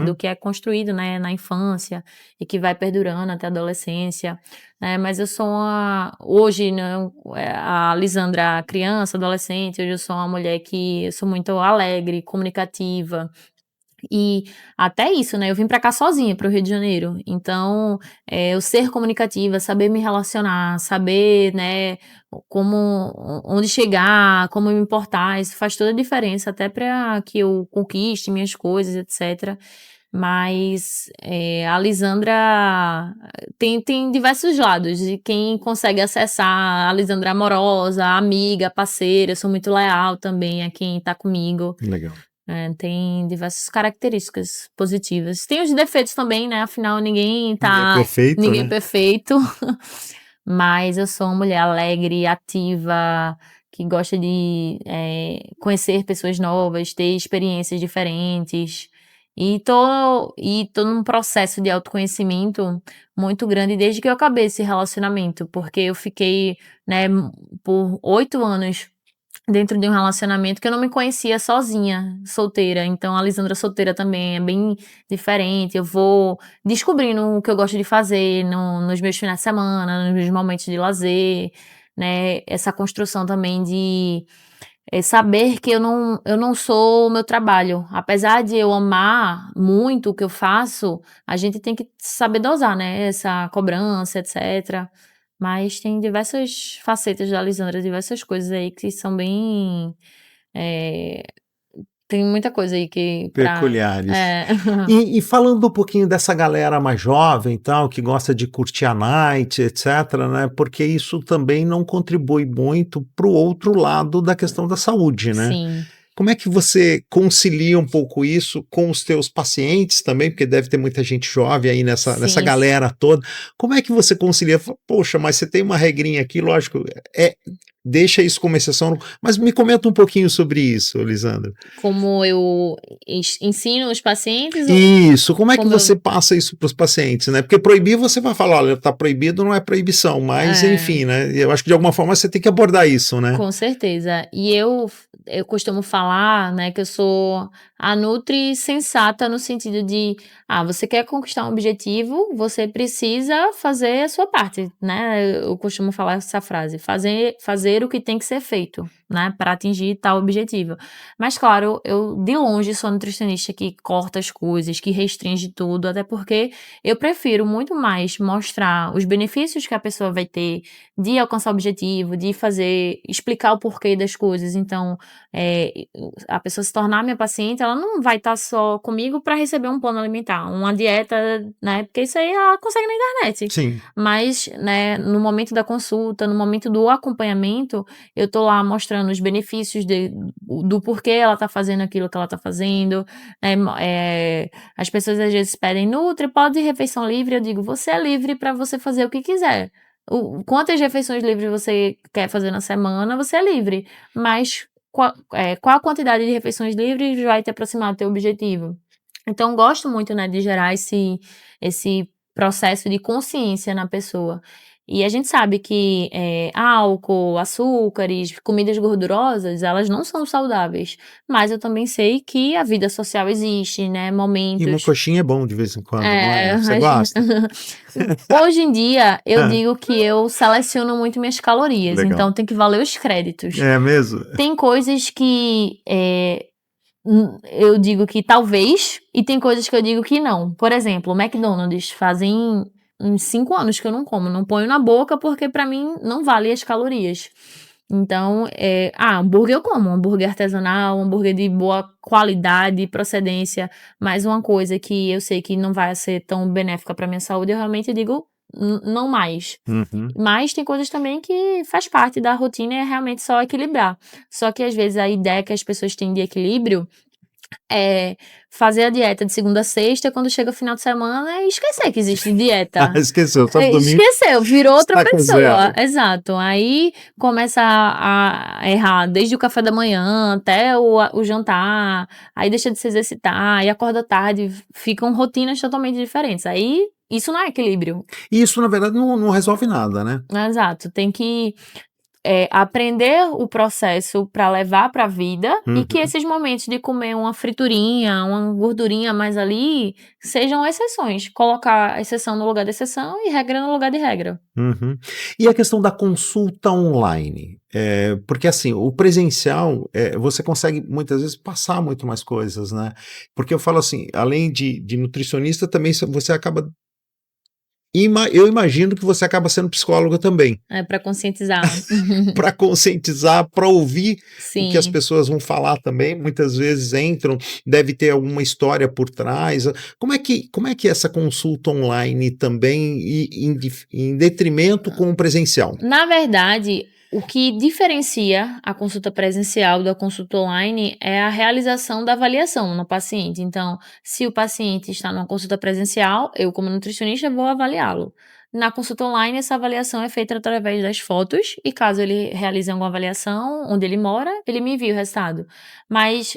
do que é construído, né, na infância e que vai perdurando até a adolescência, né, mas eu sou hoje, né, a Lisandra criança, adolescente, hoje eu sou uma mulher que eu sou muito alegre, comunicativa, e até isso, né, eu vim pra cá sozinha, pro Rio de Janeiro, então, eu ser comunicativa, saber me relacionar, saber, né, onde chegar, como me importar, isso faz toda a diferença, até pra que eu conquiste minhas coisas, etc. Mas a Lisandra tem diversos lados, e quem consegue acessar a Lisandra amorosa, amiga, parceira, eu sou muito leal também a quem tá comigo. Legal. Tem diversas características positivas. Tem os defeitos também, né? Afinal, ninguém Ninguém é é perfeito, né? perfeito. Mas eu sou uma mulher alegre, ativa, que gosta de conhecer pessoas novas, ter experiências diferentes. E tô num processo de autoconhecimento muito grande desde que eu acabei esse relacionamento, porque eu fiquei, né, por 8 anos dentro de um relacionamento que eu não me conhecia sozinha, solteira. Então, a Lisandra solteira também é bem diferente. Eu vou descobrindo o que eu gosto de fazer nos meus finais de semana, nos meus momentos de lazer, né? Essa construção também de saber que eu não sou o meu trabalho. Apesar de eu amar muito o que eu faço, a gente tem que saber dosar, né, essa cobrança, etc. Mas tem diversas facetas da Lisandra, diversas coisas aí que são bem, eh, tem muita coisa aí que pra Peculiares. é. E falando um pouquinho dessa galera mais jovem, tal, que gosta de curtir a night, etcétera, né, porque isso também não contribui muito para o outro lado da questão da saúde, né. Sim, Como é que você concilia um pouco isso com os teus pacientes também? Porque deve ter muita gente jovem aí nessa sim, sim. galera toda. Como é que você concilia? Fala, poxa, mas você tem uma regrinha aqui, lógico, deixa isso como exceção, mas me comenta um pouquinho sobre isso, Lisandra. Como eu ensino os pacientes ou Isso, como é que como você eu passa isso para os pacientes, né? Porque proibir você vai falar, olha, está proibido, não é proibição, mas é. enfim, né? Eu acho que de alguma forma você tem que abordar isso, né? Com certeza. E eu costumo falar, né, que eu sou a nutri sensata no sentido de, você quer conquistar um objetivo, você precisa fazer a sua parte, né? Eu costumo falar essa frase, fazer o que tem que ser feito, né, para atingir tal objetivo. Mas claro, eu de longe sou a nutricionista que corta as coisas, que restringe tudo, até porque eu prefiro muito mais mostrar os benefícios que a pessoa vai ter de alcançar o objetivo, de explicar o porquê das coisas. Então, a pessoa se tornar minha paciente, ela não vai estar só comigo para receber um plano alimentar, uma dieta, né? Porque isso aí ela consegue na internet. Sim. Mas, né, no momento da consulta, no momento do acompanhamento, eu tô lá mostrando os benefícios do porquê ela tá fazendo aquilo que ela tá fazendo. As pessoas às vezes pedem, Nutri, pode refeição livre? Eu digo, você é livre para você fazer o que quiser. Quantas refeições livres você quer fazer na semana, você é livre. Mas qual a quantidade de refeições livres vai te aproximar do teu objetivo? Então, gosto muito, né, de gerar esse processo de consciência na pessoa. E a gente sabe que álcool, açúcares, comidas gordurosas, elas não são saudáveis. Mas eu também sei que a vida social existe, né? E uma Momentos. coxinha é bom de vez em quando, não É, é? Você gosta? hoje em dia, eu Ah, digo que eu seleciono muito minhas calorias, legal. então tem que valer os créditos. É mesmo? Tem coisas que eu digo que talvez, e tem coisas que eu digo que não. Por exemplo, o McDonald's fazem uns 5 anos que eu não como, não ponho na boca porque pra mim não vale as calorias. Então, hambúrguer eu como, hambúrguer artesanal, hambúrguer de boa qualidade e procedência, mas uma coisa que eu sei que não vai ser tão benéfica pra minha saúde, eu realmente digo não mais. Uhum. Mas tem coisas também que faz parte da rotina e é realmente só equilibrar. Só que às vezes a ideia que as pessoas têm de equilíbrio é fazer a dieta de segunda a sexta, quando chega o final de semana e esquecer que existe Ah, dieta. esqueceu, só domingo Esqueceu, virou outra estaca pessoa. zero. Exato. Aí começa a errar desde o café da manhã até o jantar, aí deixa de se exercitar, aí acorda tarde, ficam rotinas totalmente diferentes. Aí isso não é equilíbrio. E isso, na verdade, não resolve nada, né? Exato, tem que aprender o processo para levar para a vida e que Uhum. esses momentos de comer uma friturinha, uma gordurinha mais ali, sejam exceções. Colocar exceção no lugar de exceção e regra no lugar de regra. Uhum. E a questão da consulta online? Porque assim, o presencial, você consegue muitas vezes passar muito mais coisas, né? Porque eu falo assim, além de nutricionista, também você acaba. Eu imagino que você acaba sendo psicóloga também, É para conscientizar. para conscientizar, para ouvir o que as Sim. pessoas vão falar também. Muitas vezes entram, deve ter alguma história por trás. Como é que é essa consulta online também, em detrimento com o presencial? Na verdade, o que diferencia a consulta presencial da consulta online é a realização da avaliação no paciente. Então, se o paciente está numa consulta presencial, eu, como nutricionista, vou avaliá-lo. Na consulta online, essa avaliação é feita através das fotos, e caso ele realize alguma avaliação onde ele mora, ele me envia o resultado. Mas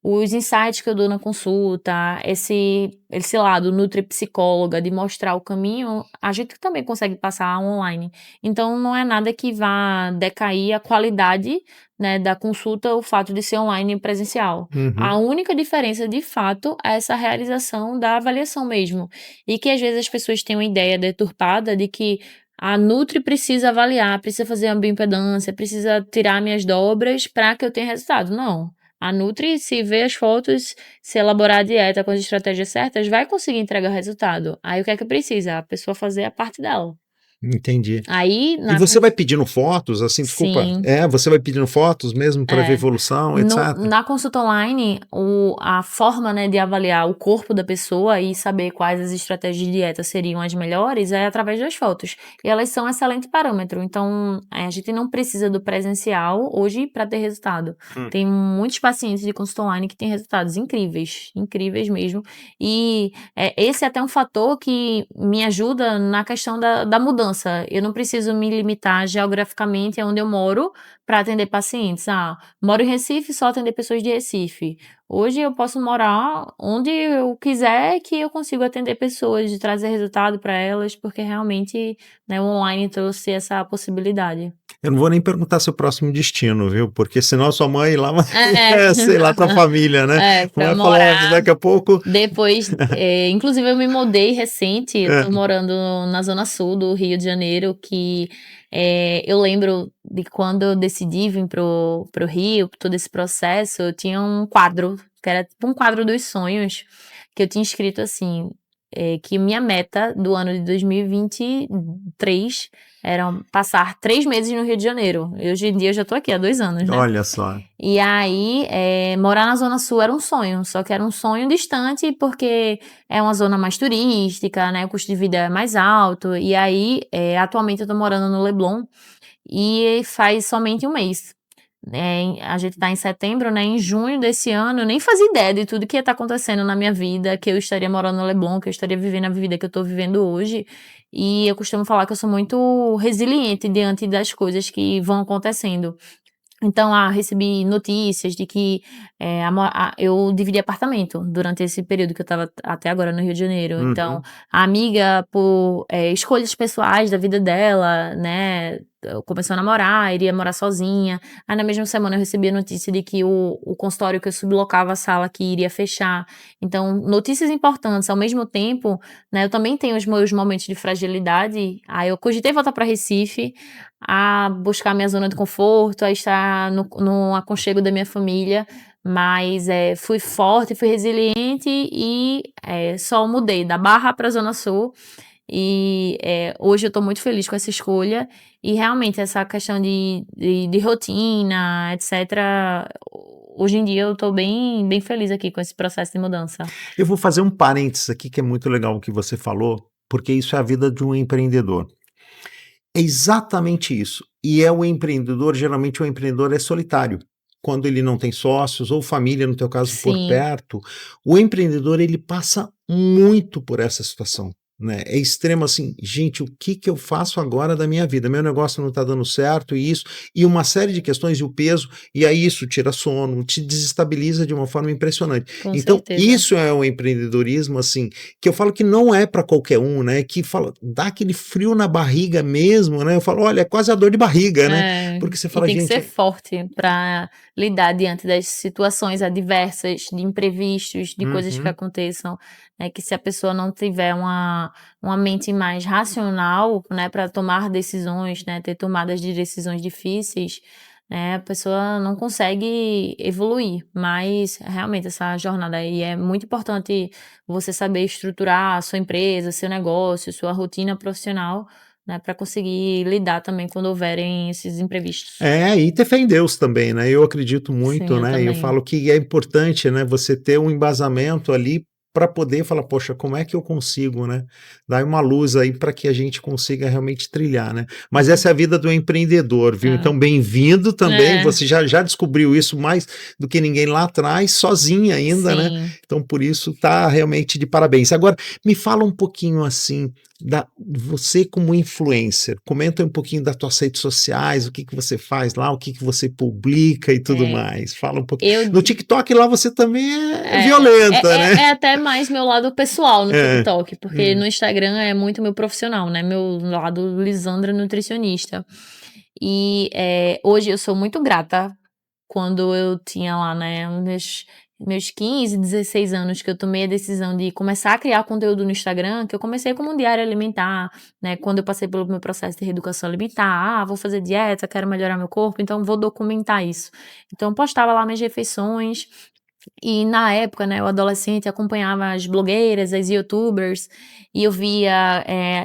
os insights que eu dou na consulta, esse lado nutri-psicóloga de mostrar o caminho, a gente também consegue passar online. Então não é nada que vá decair a qualidade, né, da consulta, o fato de ser online e presencial. A Uhum. única diferença, de fato, é essa realização da avaliação mesmo. E que às vezes as pessoas têm uma ideia deturpada de que a Nutri precisa avaliar, precisa fazer uma bioimpedância, precisa tirar minhas dobras para que eu tenha resultado. Não. A Nutri, se vê as fotos, se elaborar a dieta com as estratégias certas, vai conseguir entregar resultado. Aí o que é que precisa? A pessoa fazer a parte dela. Entendi. Aí, E você vai pedindo fotos, assim, desculpa, sim, você vai pedindo fotos mesmo para ver é. evolução, etc? Na consulta online, a forma, né, de avaliar o corpo da pessoa e saber quais as estratégias de dieta seriam as melhores é através das fotos. E elas são um excelente parâmetro. Então, a gente não precisa do presencial hoje para ter resultado. Tem muitos pacientes de consulta online que têm resultados incríveis, incríveis mesmo. E esse é até um fator que me ajuda na questão da mudança. Eu não preciso me limitar geograficamente aonde eu moro para atender pacientes. Moro em Recife, só atender pessoas de Recife. Hoje eu posso morar onde eu quiser que eu consigo atender pessoas, de trazer resultado para elas, porque realmente, né, o online trouxe essa possibilidade. Eu não vou nem perguntar seu próximo destino, viu? Porque senão a sua mãe lá, É. sei lá, tua família, né? Pra Vai falar, morar. daqui a pouco. Depois, inclusive eu me mudei recente, eu tô É. morando na zona sul do Rio de Janeiro, que eu lembro de quando eu decidi vir pro Rio, todo esse processo, eu tinha um quadro, que era tipo um quadro dos sonhos, que eu tinha escrito assim, que minha meta do ano de 2023 era passar 3 meses no Rio de Janeiro. E hoje em dia eu já tô aqui há 2 anos, né? Olha só. E aí, morar na Zona Sul era um sonho, só que era um sonho distante porque é uma zona mais turística, né? O custo de vida é mais alto. E aí, atualmente eu tô morando no Leblon e faz somente um mês. A gente tá em setembro, né? Em junho desse ano, eu nem fazia ideia de tudo que ia estar acontecendo na minha vida, que eu estaria morando no Leblon, que eu estaria vivendo a vida que eu tô vivendo hoje. E eu costumo falar que eu sou muito resiliente diante das coisas que vão acontecendo. Então, recebi notícias de que eu dividi apartamento durante esse período que eu estava até agora no Rio de Janeiro. Então, a amiga, por escolhas pessoais da vida dela, né, começou a namorar, iria morar sozinha. Aí, na mesma semana, eu recebi a notícia de que o consultório que eu sublocava a sala que iria fechar. Então, notícias importantes. Ao mesmo tempo, né, eu também tenho os meus momentos de fragilidade. Aí, eu cogitei voltar para Recife, a buscar minha zona de conforto, a estar no aconchego da minha família, mas fui forte, fui resiliente e só mudei da Barra para a Zona Sul. E hoje eu estou muito feliz com essa escolha e realmente essa questão de rotina, etc. Hoje em dia eu estou bem, bem feliz aqui com esse processo de mudança. Eu vou fazer um parênteses aqui que é muito legal o que você falou, porque isso é a vida de um empreendedor. É exatamente isso. E geralmente o empreendedor é solitário. Quando ele não tem sócios ou família, no teu caso, por Sim, perto, o empreendedor ele passa muito por essa situação. Né? É extremo assim, gente, o que eu faço agora da minha vida? Meu negócio não está dando certo, e uma série de questões, e o peso, e aí isso tira sono, te desestabiliza de uma forma impressionante. com Então, certeza. isso é o empreendedorismo, assim, que eu falo que não é para qualquer um, né? Que dá aquele frio na barriga mesmo, né? Eu falo, olha, é quase a dor de barriga, né? Porque você E fala, tem que ser gente. forte para lidar diante das situações adversas, de imprevistos, de coisas que Uhum. aconteçam, né, que se a pessoa não tiver uma mente mais racional, né, para tomar decisões, né, ter tomadas de decisões difíceis, né, a pessoa não consegue evoluir. Mas realmente essa jornada aí é muito importante você saber estruturar a sua empresa, seu negócio, sua rotina profissional, né, para conseguir lidar também quando houverem esses imprevistos. E ter fé em Deus também, né? Eu acredito Sim, muito, eu né? Eu também. falo que é importante, né? Você ter um embasamento ali para poder falar, poxa, como é que eu consigo, né? Dar uma luz aí para que a gente consiga realmente trilhar, né? Mas essa é a vida do empreendedor, viu? É. Então, bem-vindo também. É, Você já descobriu isso mais do que ninguém lá atrás, sozinha ainda, né? sim. Então, por isso, tá realmente de parabéns. Agora, me fala um pouquinho assim você como influencer, comenta um pouquinho das tuas redes sociais, o que você faz lá, o que você publica e tudo É, mais. Fala um pouquinho. eu No TikTok lá você também é é violenta, né? é até mais meu lado pessoal no É. TikTok, porque no Instagram é muito meu profissional, né, meu lado Lisandra nutricionista. E, hoje eu sou muito grata quando eu tinha lá, né, meus 15, 16 anos, que eu tomei a decisão de começar a criar conteúdo no Instagram, que eu comecei como um diário alimentar, né? Quando eu passei pelo meu processo de reeducação alimentar, vou fazer dieta, quero melhorar meu corpo, então vou documentar isso. Então, eu postava lá minhas refeições. E na época, né, eu adolescente acompanhava as blogueiras, as youtubers, e eu via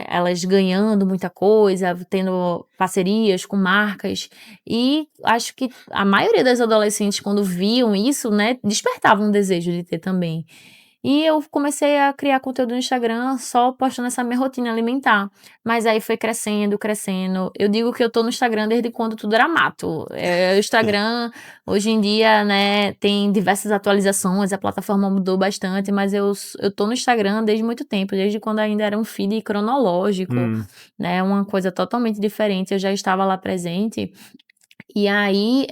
elas ganhando muita coisa, tendo parcerias com marcas, e acho que a maioria das adolescentes, quando viam isso, né, despertava um desejo de ter também. E eu comecei a criar conteúdo no Instagram só postando essa minha rotina alimentar. Mas aí foi crescendo, crescendo. Eu digo que eu tô no Instagram desde quando tudo era mato. O Instagram, hoje em dia, né, tem diversas atualizações, a plataforma mudou bastante, mas eu tô no Instagram desde muito tempo, desde quando ainda era um feed cronológico, né, uma coisa totalmente diferente. Eu já estava lá presente. E aí,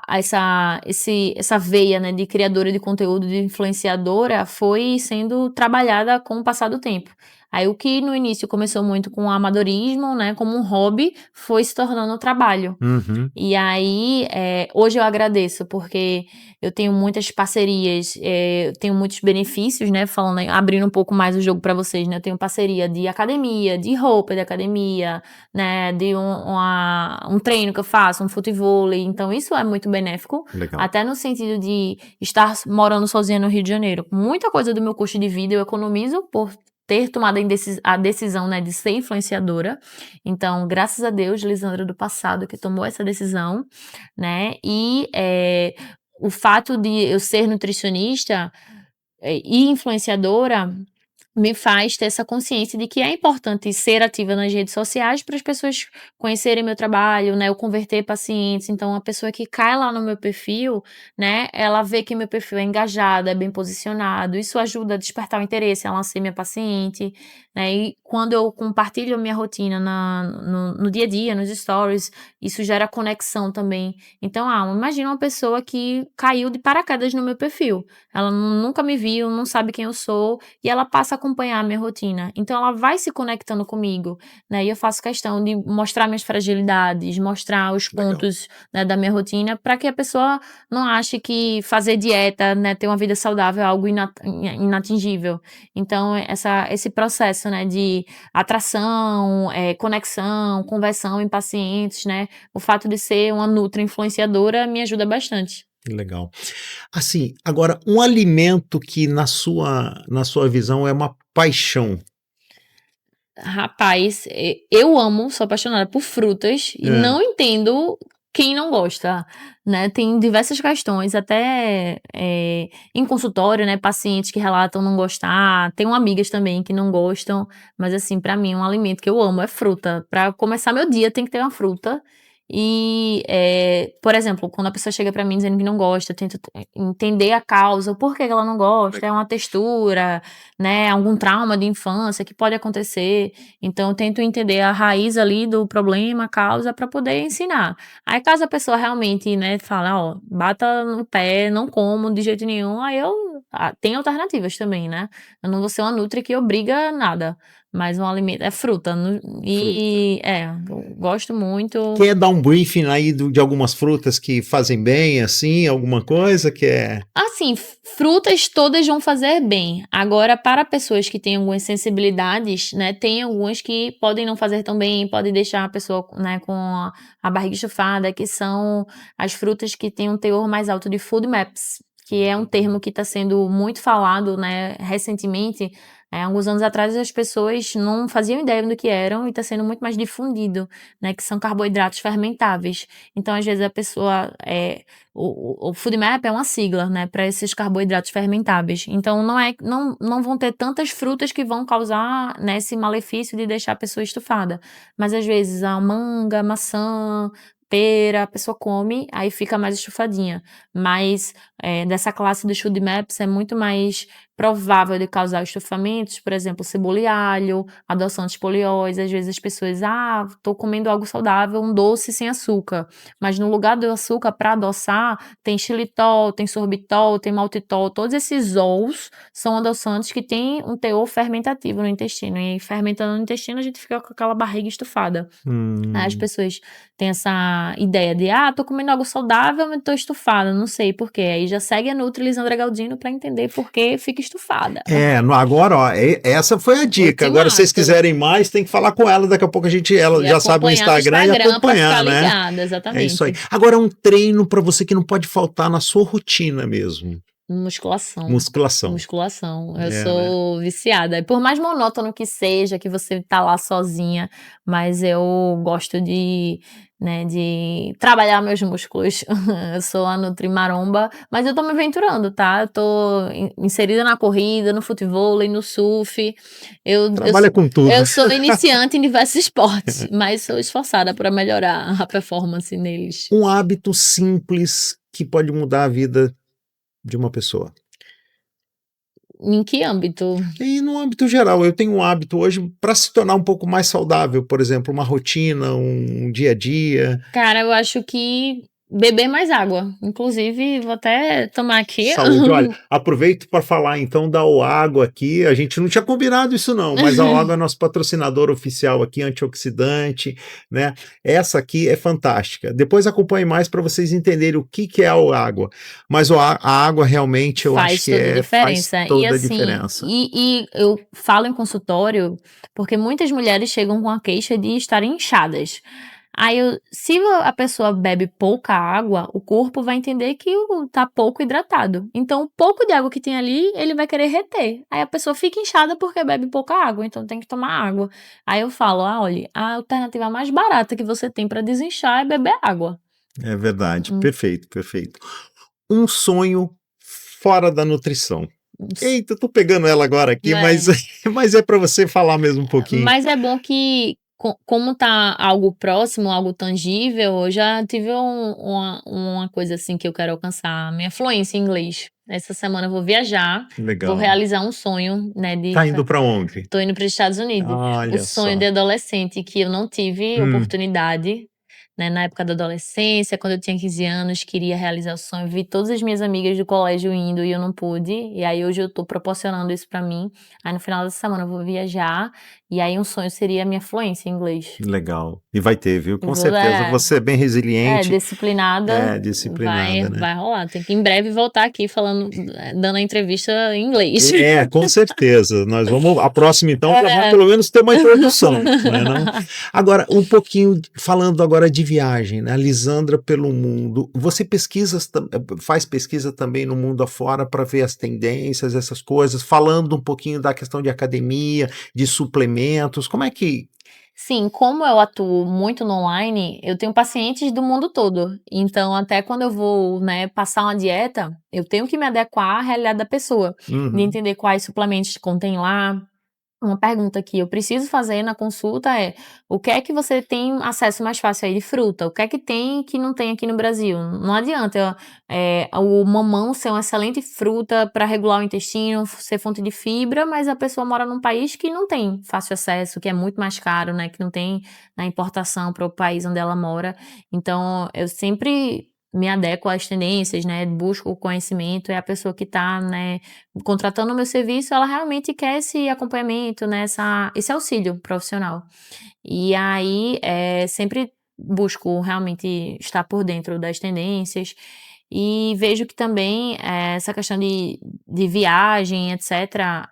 essa veia, né, de criadora de conteúdo, de influenciadora, foi sendo trabalhada com o passar do tempo. Aí o que no início começou muito com o amadorismo, né, como um hobby, foi se tornando um trabalho. Uhum. E aí, hoje eu agradeço, porque eu tenho muitas parcerias, eu tenho muitos benefícios, né? Falando, abrindo um pouco mais o jogo para vocês, né? Eu tenho parceria de academia, de roupa de academia, né? De um treino que eu faço, um futevôlei. Então, isso é muito benéfico. Legal. Até no sentido de estar morando sozinha no Rio de Janeiro. Muita coisa do meu custo de vida eu economizo por ter tomado a decisão, né, de ser influenciadora. Então, graças a Deus, Lisandra do passado que tomou essa decisão, né? E o fato de eu ser nutricionista e influenciadora me faz ter essa consciência de que é importante ser ativa nas redes sociais para as pessoas conhecerem meu trabalho, né, eu converter pacientes. Então, a pessoa que cai lá no meu perfil, né, ela vê que meu perfil é engajado, é bem posicionado, isso ajuda a despertar o interesse, ela ser minha paciente, né, e quando eu compartilho a minha rotina no dia a dia, nos stories, isso gera conexão também. Então, imagina uma pessoa que caiu de paraquedas no meu perfil, ela nunca me viu, não sabe quem eu sou, e ela passa a acompanhar a minha rotina. Então ela vai se conectando comigo, né? E eu faço questão de mostrar minhas fragilidades, mostrar os Legal. pontos, né, da minha rotina, para que a pessoa não ache que fazer dieta, né, ter uma vida saudável é algo inatingível. Então esse processo, né, de atração, conexão, conversão em pacientes, né? O fato de ser uma nutri-influenciadora me ajuda bastante. Legal. Assim, agora, um alimento que na sua visão é uma paixão. Rapaz, eu amo, sou apaixonada por frutas e É. não entendo quem não gosta, né? Tem diversas questões, até em consultório, né? Pacientes que relatam não gostar, tenho amigas também que não gostam, mas assim, pra mim, um alimento que eu amo é fruta. Pra começar meu dia, tem que ter uma fruta. E, por exemplo, quando a pessoa chega pra mim dizendo que não gosta, eu tento entender a causa, o porquê que ela não gosta, é uma textura, né? Algum trauma de infância que pode acontecer. Então, eu tento entender a raiz ali do problema, a causa, para poder ensinar. Aí, caso a pessoa realmente, né, fala, ó, bata no pé, não como de jeito nenhum, aí tem alternativas também, né? Eu não vou ser uma nutri que obriga nada, mas um alimento é fruta. Fruta. Eu gosto muito. Quer dar um briefing aí de algumas frutas que fazem bem, assim, alguma coisa que é. Assim, frutas todas vão fazer bem. Agora, para pessoas que têm algumas sensibilidades, né, tem algumas que podem não fazer tão bem, podem deixar a pessoa, né, com a barriga estufada, que são as frutas que têm um teor mais alto de food maps, que é um termo que está sendo muito falado, né, recentemente. Alguns anos atrás as pessoas não faziam ideia do que eram e está sendo muito mais difundido, né, que são carboidratos fermentáveis. Então, às vezes a pessoa o FODMAP é uma sigla, né, para esses carboidratos fermentáveis. Então, não vão ter tantas frutas que vão causar, né, esse malefício de deixar a pessoa estufada. Mas, às vezes, a manga, maçã, pera, a pessoa come, aí fica mais estufadinha. Mas, dessa classe dos FODMAPs é muito mais provável de causar estufamentos, por exemplo, cebola e alho, adoçantes polióis. Às vezes as pessoas, tô comendo algo saudável, um doce sem açúcar. Mas no lugar do açúcar, para adoçar, tem xilitol, tem sorbitol, tem maltitol. Todos esses ols são adoçantes que têm um teor fermentativo no intestino. E fermentando no intestino, a gente fica com aquela barriga estufada. As pessoas têm essa ideia de, tô comendo algo saudável, mas tô estufada, não sei por quê. Aí já segue a Nutri Lisandra Galdino pra entender por que fica estufada. Agora, ó, essa foi a dica. Agora, se vocês quiserem mais, tem que falar com ela. Daqui a pouco ela já sabe o Instagram e acompanhar, né? Ligada, exatamente. É isso aí. Agora, um treino para você que não pode faltar na sua rotina mesmo. Musculação. Eu sou viciada. Por mais monótono que seja, que você tá lá sozinha, mas eu gosto de trabalhar meus músculos. Eu sou a Nutri Maromba, mas eu tô me aventurando, tá? Eu tô inserida na corrida, no futevôlei, no surf. Trabalha com tudo. Eu sou iniciante em diversos esportes, mas sou esforçada para melhorar a performance neles. Um hábito simples que pode mudar a vida de uma pessoa. Em que âmbito? E no âmbito geral, eu tenho um hábito hoje para se tornar um pouco mais saudável, por exemplo, uma rotina, um dia a dia. Cara, eu acho que beber mais água. Inclusive, vou até tomar aqui. Saúde. Olha, aproveito para falar então da Oágua aqui. A gente não tinha combinado isso não, mas a Oágua é nosso patrocinador oficial aqui, antioxidante, né? Essa aqui é fantástica. Depois acompanhe mais para vocês entenderem o que é a Oágua. Mas a água realmente eu acho que faz toda a diferença. E eu falo em consultório porque muitas mulheres chegam com a queixa de estarem inchadas. Aí, se a pessoa bebe pouca água, o corpo vai entender que tá pouco hidratado. Então, o pouco de água que tem ali, ele vai querer reter. Aí a pessoa fica inchada porque bebe pouca água, então tem que tomar água. Aí eu falo, olha, a alternativa mais barata que você tem para desinchar é beber água. É verdade, perfeito. Um sonho fora da nutrição. Eita, eu tô pegando ela agora aqui, mas é para você falar mesmo um pouquinho. Mas é bom que como tá algo próximo, algo tangível, eu já tive uma coisa assim que eu quero alcançar, minha fluência em inglês. Essa semana eu vou viajar, Legal. Vou realizar um sonho, né? Tá indo pra onde? Tô indo para os Estados Unidos. Olha o sonho de adolescente que eu não tive oportunidade, né? Na época da adolescência, quando eu tinha 15 anos, queria realizar o sonho. Vi todas as minhas amigas do colégio indo e eu não pude. E aí hoje eu tô proporcionando isso pra mim. Aí no final dessa semana eu vou viajar. E aí um sonho seria a minha fluência em inglês. Legal. E vai ter, viu? Com certeza. Você é bem resiliente. Disciplinada. Disciplinada, né? Vai rolar. Tem que em breve voltar aqui dando a entrevista em inglês. Com certeza. Nós vamos, a próxima então, para pelo menos ter uma introdução, não é não? Agora, um pouquinho, falando agora de viagem, né? Lisandra pelo mundo. Você faz pesquisa também no mundo afora para ver as tendências, essas coisas, falando um pouquinho da questão de academia, de suplementos, como é que... Sim, como eu atuo muito no online, eu tenho pacientes do mundo todo. Então, até quando eu vou, né, passar uma dieta, eu tenho que me adequar à realidade da pessoa, de entender quais suplementos contém lá. Uma pergunta que eu preciso fazer na consulta é: o que é que você tem acesso mais fácil aí de fruta? O que é que tem que não tem aqui no Brasil? Não adianta o mamão ser uma excelente fruta para regular o intestino, ser fonte de fibra, mas a pessoa mora num país que não tem fácil acesso, que é muito mais caro, né? Que não tem na importação para o país onde ela mora. Então, eu sempre me adequo às tendências, né, busco o conhecimento, é a pessoa que está, né, contratando o meu serviço, ela realmente quer esse acompanhamento, né, esse auxílio profissional. E aí, sempre busco realmente estar por dentro das tendências e vejo que também essa questão de viagem, etc.,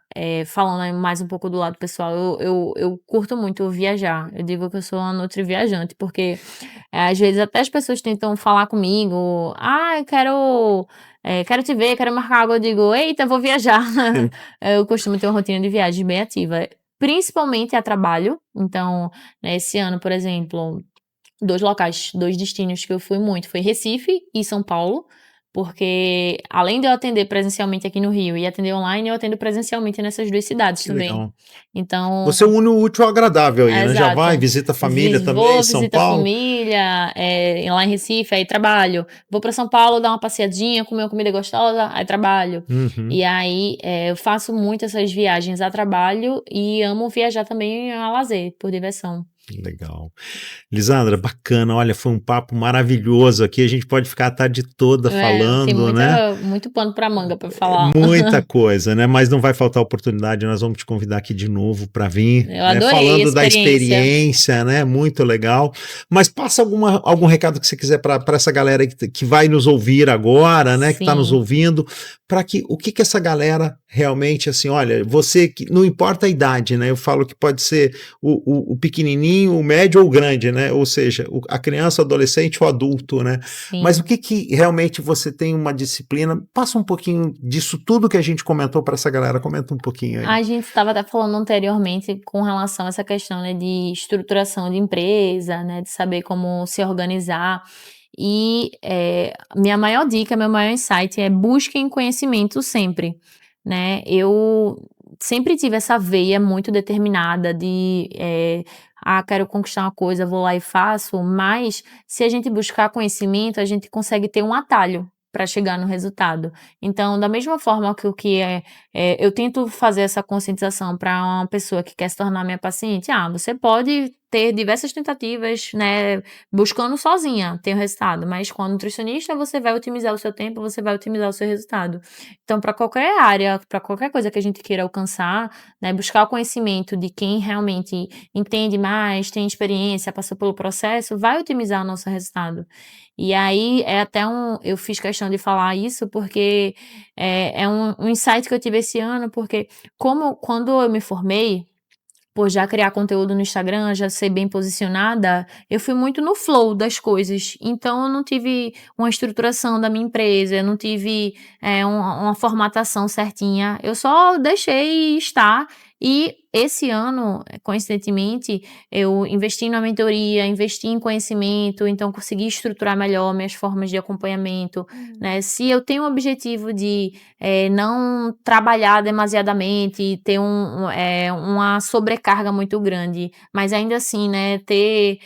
falando mais um pouco do lado pessoal, eu curto muito viajar. Eu digo que eu sou uma nutri-viajante, porque às vezes até as pessoas tentam falar comigo, eu quero te ver, quero marcar algo, eu digo, eita, vou viajar. Eu costumo ter uma rotina de viagem bem ativa, principalmente a trabalho. Então, esse ano, por exemplo, 2 destinos que eu fui muito, foi Recife e São Paulo, porque além de eu atender presencialmente aqui no Rio e atender online, eu atendo presencialmente nessas 2 cidades também. Legal. Então... Você une o útil ao agradável aí, né? Já vai, visita a família também em São Paulo. Visita a família, lá em Recife, aí trabalho. Vou para São Paulo dar uma passeadinha, comer uma comida gostosa, aí trabalho. E aí eu faço muito essas viagens a trabalho e amo viajar também a lazer, por diversão. Legal. Lisandra, bacana, olha, foi um papo maravilhoso aqui, a gente pode ficar a tarde toda Tem falando, né? muito pano pra manga pra falar. Muita coisa, né? Mas não vai faltar oportunidade, nós vamos te convidar aqui de novo para vir, Eu né? adorei a Falando da experiência. experiência, né? Muito legal. Mas passa algum recado que você quiser para essa galera que vai nos ouvir agora, né? Que está nos Sim. ouvindo, para que o que essa galera realmente, assim, olha, você que não importa a idade, né? Eu falo que pode ser o pequenininho, o médio ou o grande, né? Ou seja, a criança, o adolescente ou adulto, né? Sim. Mas o que realmente você tem uma disciplina? Passa um pouquinho disso tudo que a gente comentou para essa galera, comenta um pouquinho aí. A gente estava até falando anteriormente com relação a essa questão, né, de estruturação de empresa, né, de saber como se organizar. E minha maior dica, meu maior insight é busquem conhecimento sempre, né? Eu sempre tive essa veia muito determinada de quero conquistar uma coisa, vou lá e faço, mas se a gente buscar conhecimento, a gente consegue ter um atalho para chegar no resultado. Então, da mesma forma que eu tento fazer essa conscientização para uma pessoa que quer se tornar minha paciente, você pode ter diversas tentativas, né, buscando sozinha ter o resultado, mas com a nutricionista você vai otimizar o seu tempo, você vai otimizar o seu resultado. Então, para qualquer área, para qualquer coisa que a gente queira alcançar, né, buscar o conhecimento de quem realmente entende mais, tem experiência, passou pelo processo, vai otimizar o nosso resultado. E aí, eu fiz questão de falar isso, porque é um insight que eu tive esse ano, porque quando eu me formei, por já criar conteúdo no Instagram, já ser bem posicionada, eu fui muito no flow das coisas. Então, eu não tive uma estruturação da minha empresa, eu não tive uma formatação certinha. Eu só deixei estar. E esse ano, coincidentemente, eu investi na mentoria, investi em conhecimento, então consegui estruturar melhor minhas formas de acompanhamento, né? Se eu tenho o objetivo de não trabalhar demasiadamente, ter uma sobrecarga muito grande, mas ainda assim, né, ter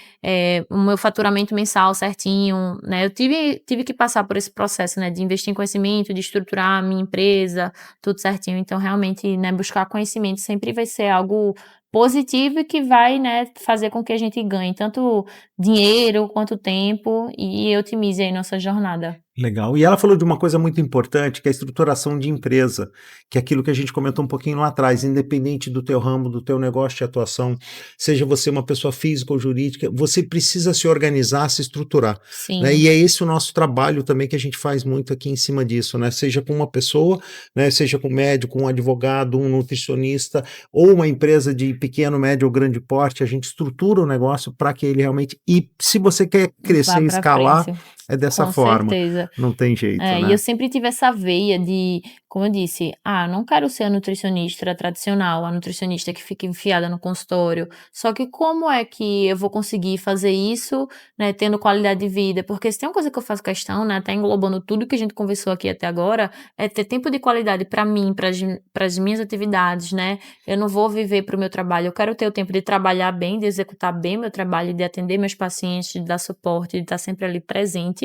o meu faturamento mensal certinho, né, eu tive que passar por esse processo, né, de investir em conhecimento, de estruturar a minha empresa, tudo certinho, então realmente, né, buscar conhecimento sempre vai ser algo positivo e que vai, né, fazer com que a gente ganhe tanto dinheiro quanto tempo e otimize aí nossa jornada. Legal. E ela falou de uma coisa muito importante, que é a estruturação de empresa, que é aquilo que a gente comentou um pouquinho lá atrás, independente do teu ramo, do teu negócio de atuação, seja você uma pessoa física ou jurídica, você precisa se organizar, se estruturar, né? Sim. E é esse o nosso trabalho também que a gente faz muito aqui em cima disso, né? Seja com uma pessoa, né? Seja com um médico, um advogado, um nutricionista, ou uma empresa de pequeno, médio ou grande porte, a gente estrutura o negócio para que ele realmente... E se você quer crescer e escalar, é dessa forma. Certeza. Não tem jeito, né? E eu sempre tive essa veia de, como eu disse, não quero ser a nutricionista tradicional, a nutricionista que fica enfiada no consultório. Só que como é que eu vou conseguir fazer isso, né, tendo qualidade de vida? Porque se tem uma coisa que eu faço questão, né, até englobando tudo que a gente conversou aqui até agora, é ter tempo de qualidade para mim, para as minhas atividades, né? Eu não vou viver para o meu trabalho, eu quero ter o tempo de trabalhar bem, de executar bem meu trabalho, de atender meus pacientes, de dar suporte, de estar sempre ali presente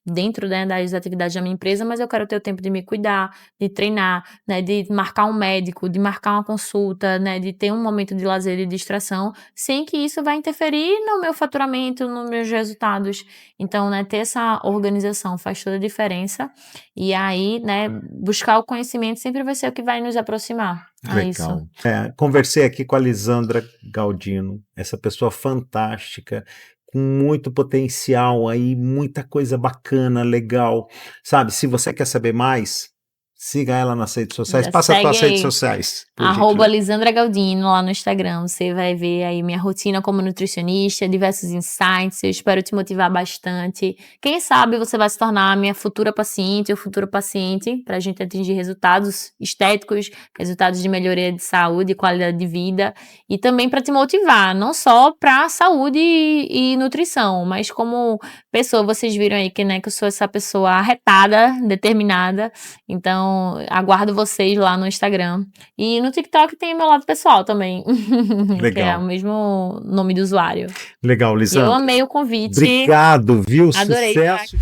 dentro, né, das atividades da minha empresa, mas eu quero ter o tempo de me cuidar, de treinar, né, de marcar um médico, de marcar uma consulta, né, de ter um momento de lazer e distração, sem que isso vai interferir no meu faturamento, nos meus resultados. Então, né, ter essa organização faz toda a diferença. E aí, né, buscar o conhecimento sempre vai ser o que vai nos aproximar a isso. Legal. Conversei aqui com a Lisandra Galdino, essa pessoa fantástica, com muito potencial aí, muita coisa bacana, legal. Sabe, se você quer saber mais, siga ela nas redes sociais. Passa as tuas redes sociais. @Lisandra Galdino lá no Instagram. Você vai ver aí minha rotina como nutricionista, diversos insights. Eu espero te motivar bastante. Quem sabe você vai se tornar minha futura paciente ou futuro paciente para a gente atingir resultados estéticos, resultados de melhoria de saúde e qualidade de vida. E também para te motivar, não só para saúde e nutrição, mas como pessoa. Vocês viram aí que, né, que eu sou essa pessoa arretada, determinada. Então, aguardo vocês lá no Instagram. E no TikTok tem meu lado pessoal também. Legal. Que é o mesmo nome do usuário. Legal, Lisandra. E eu amei o convite. Obrigado, viu? Adorei. Sucesso.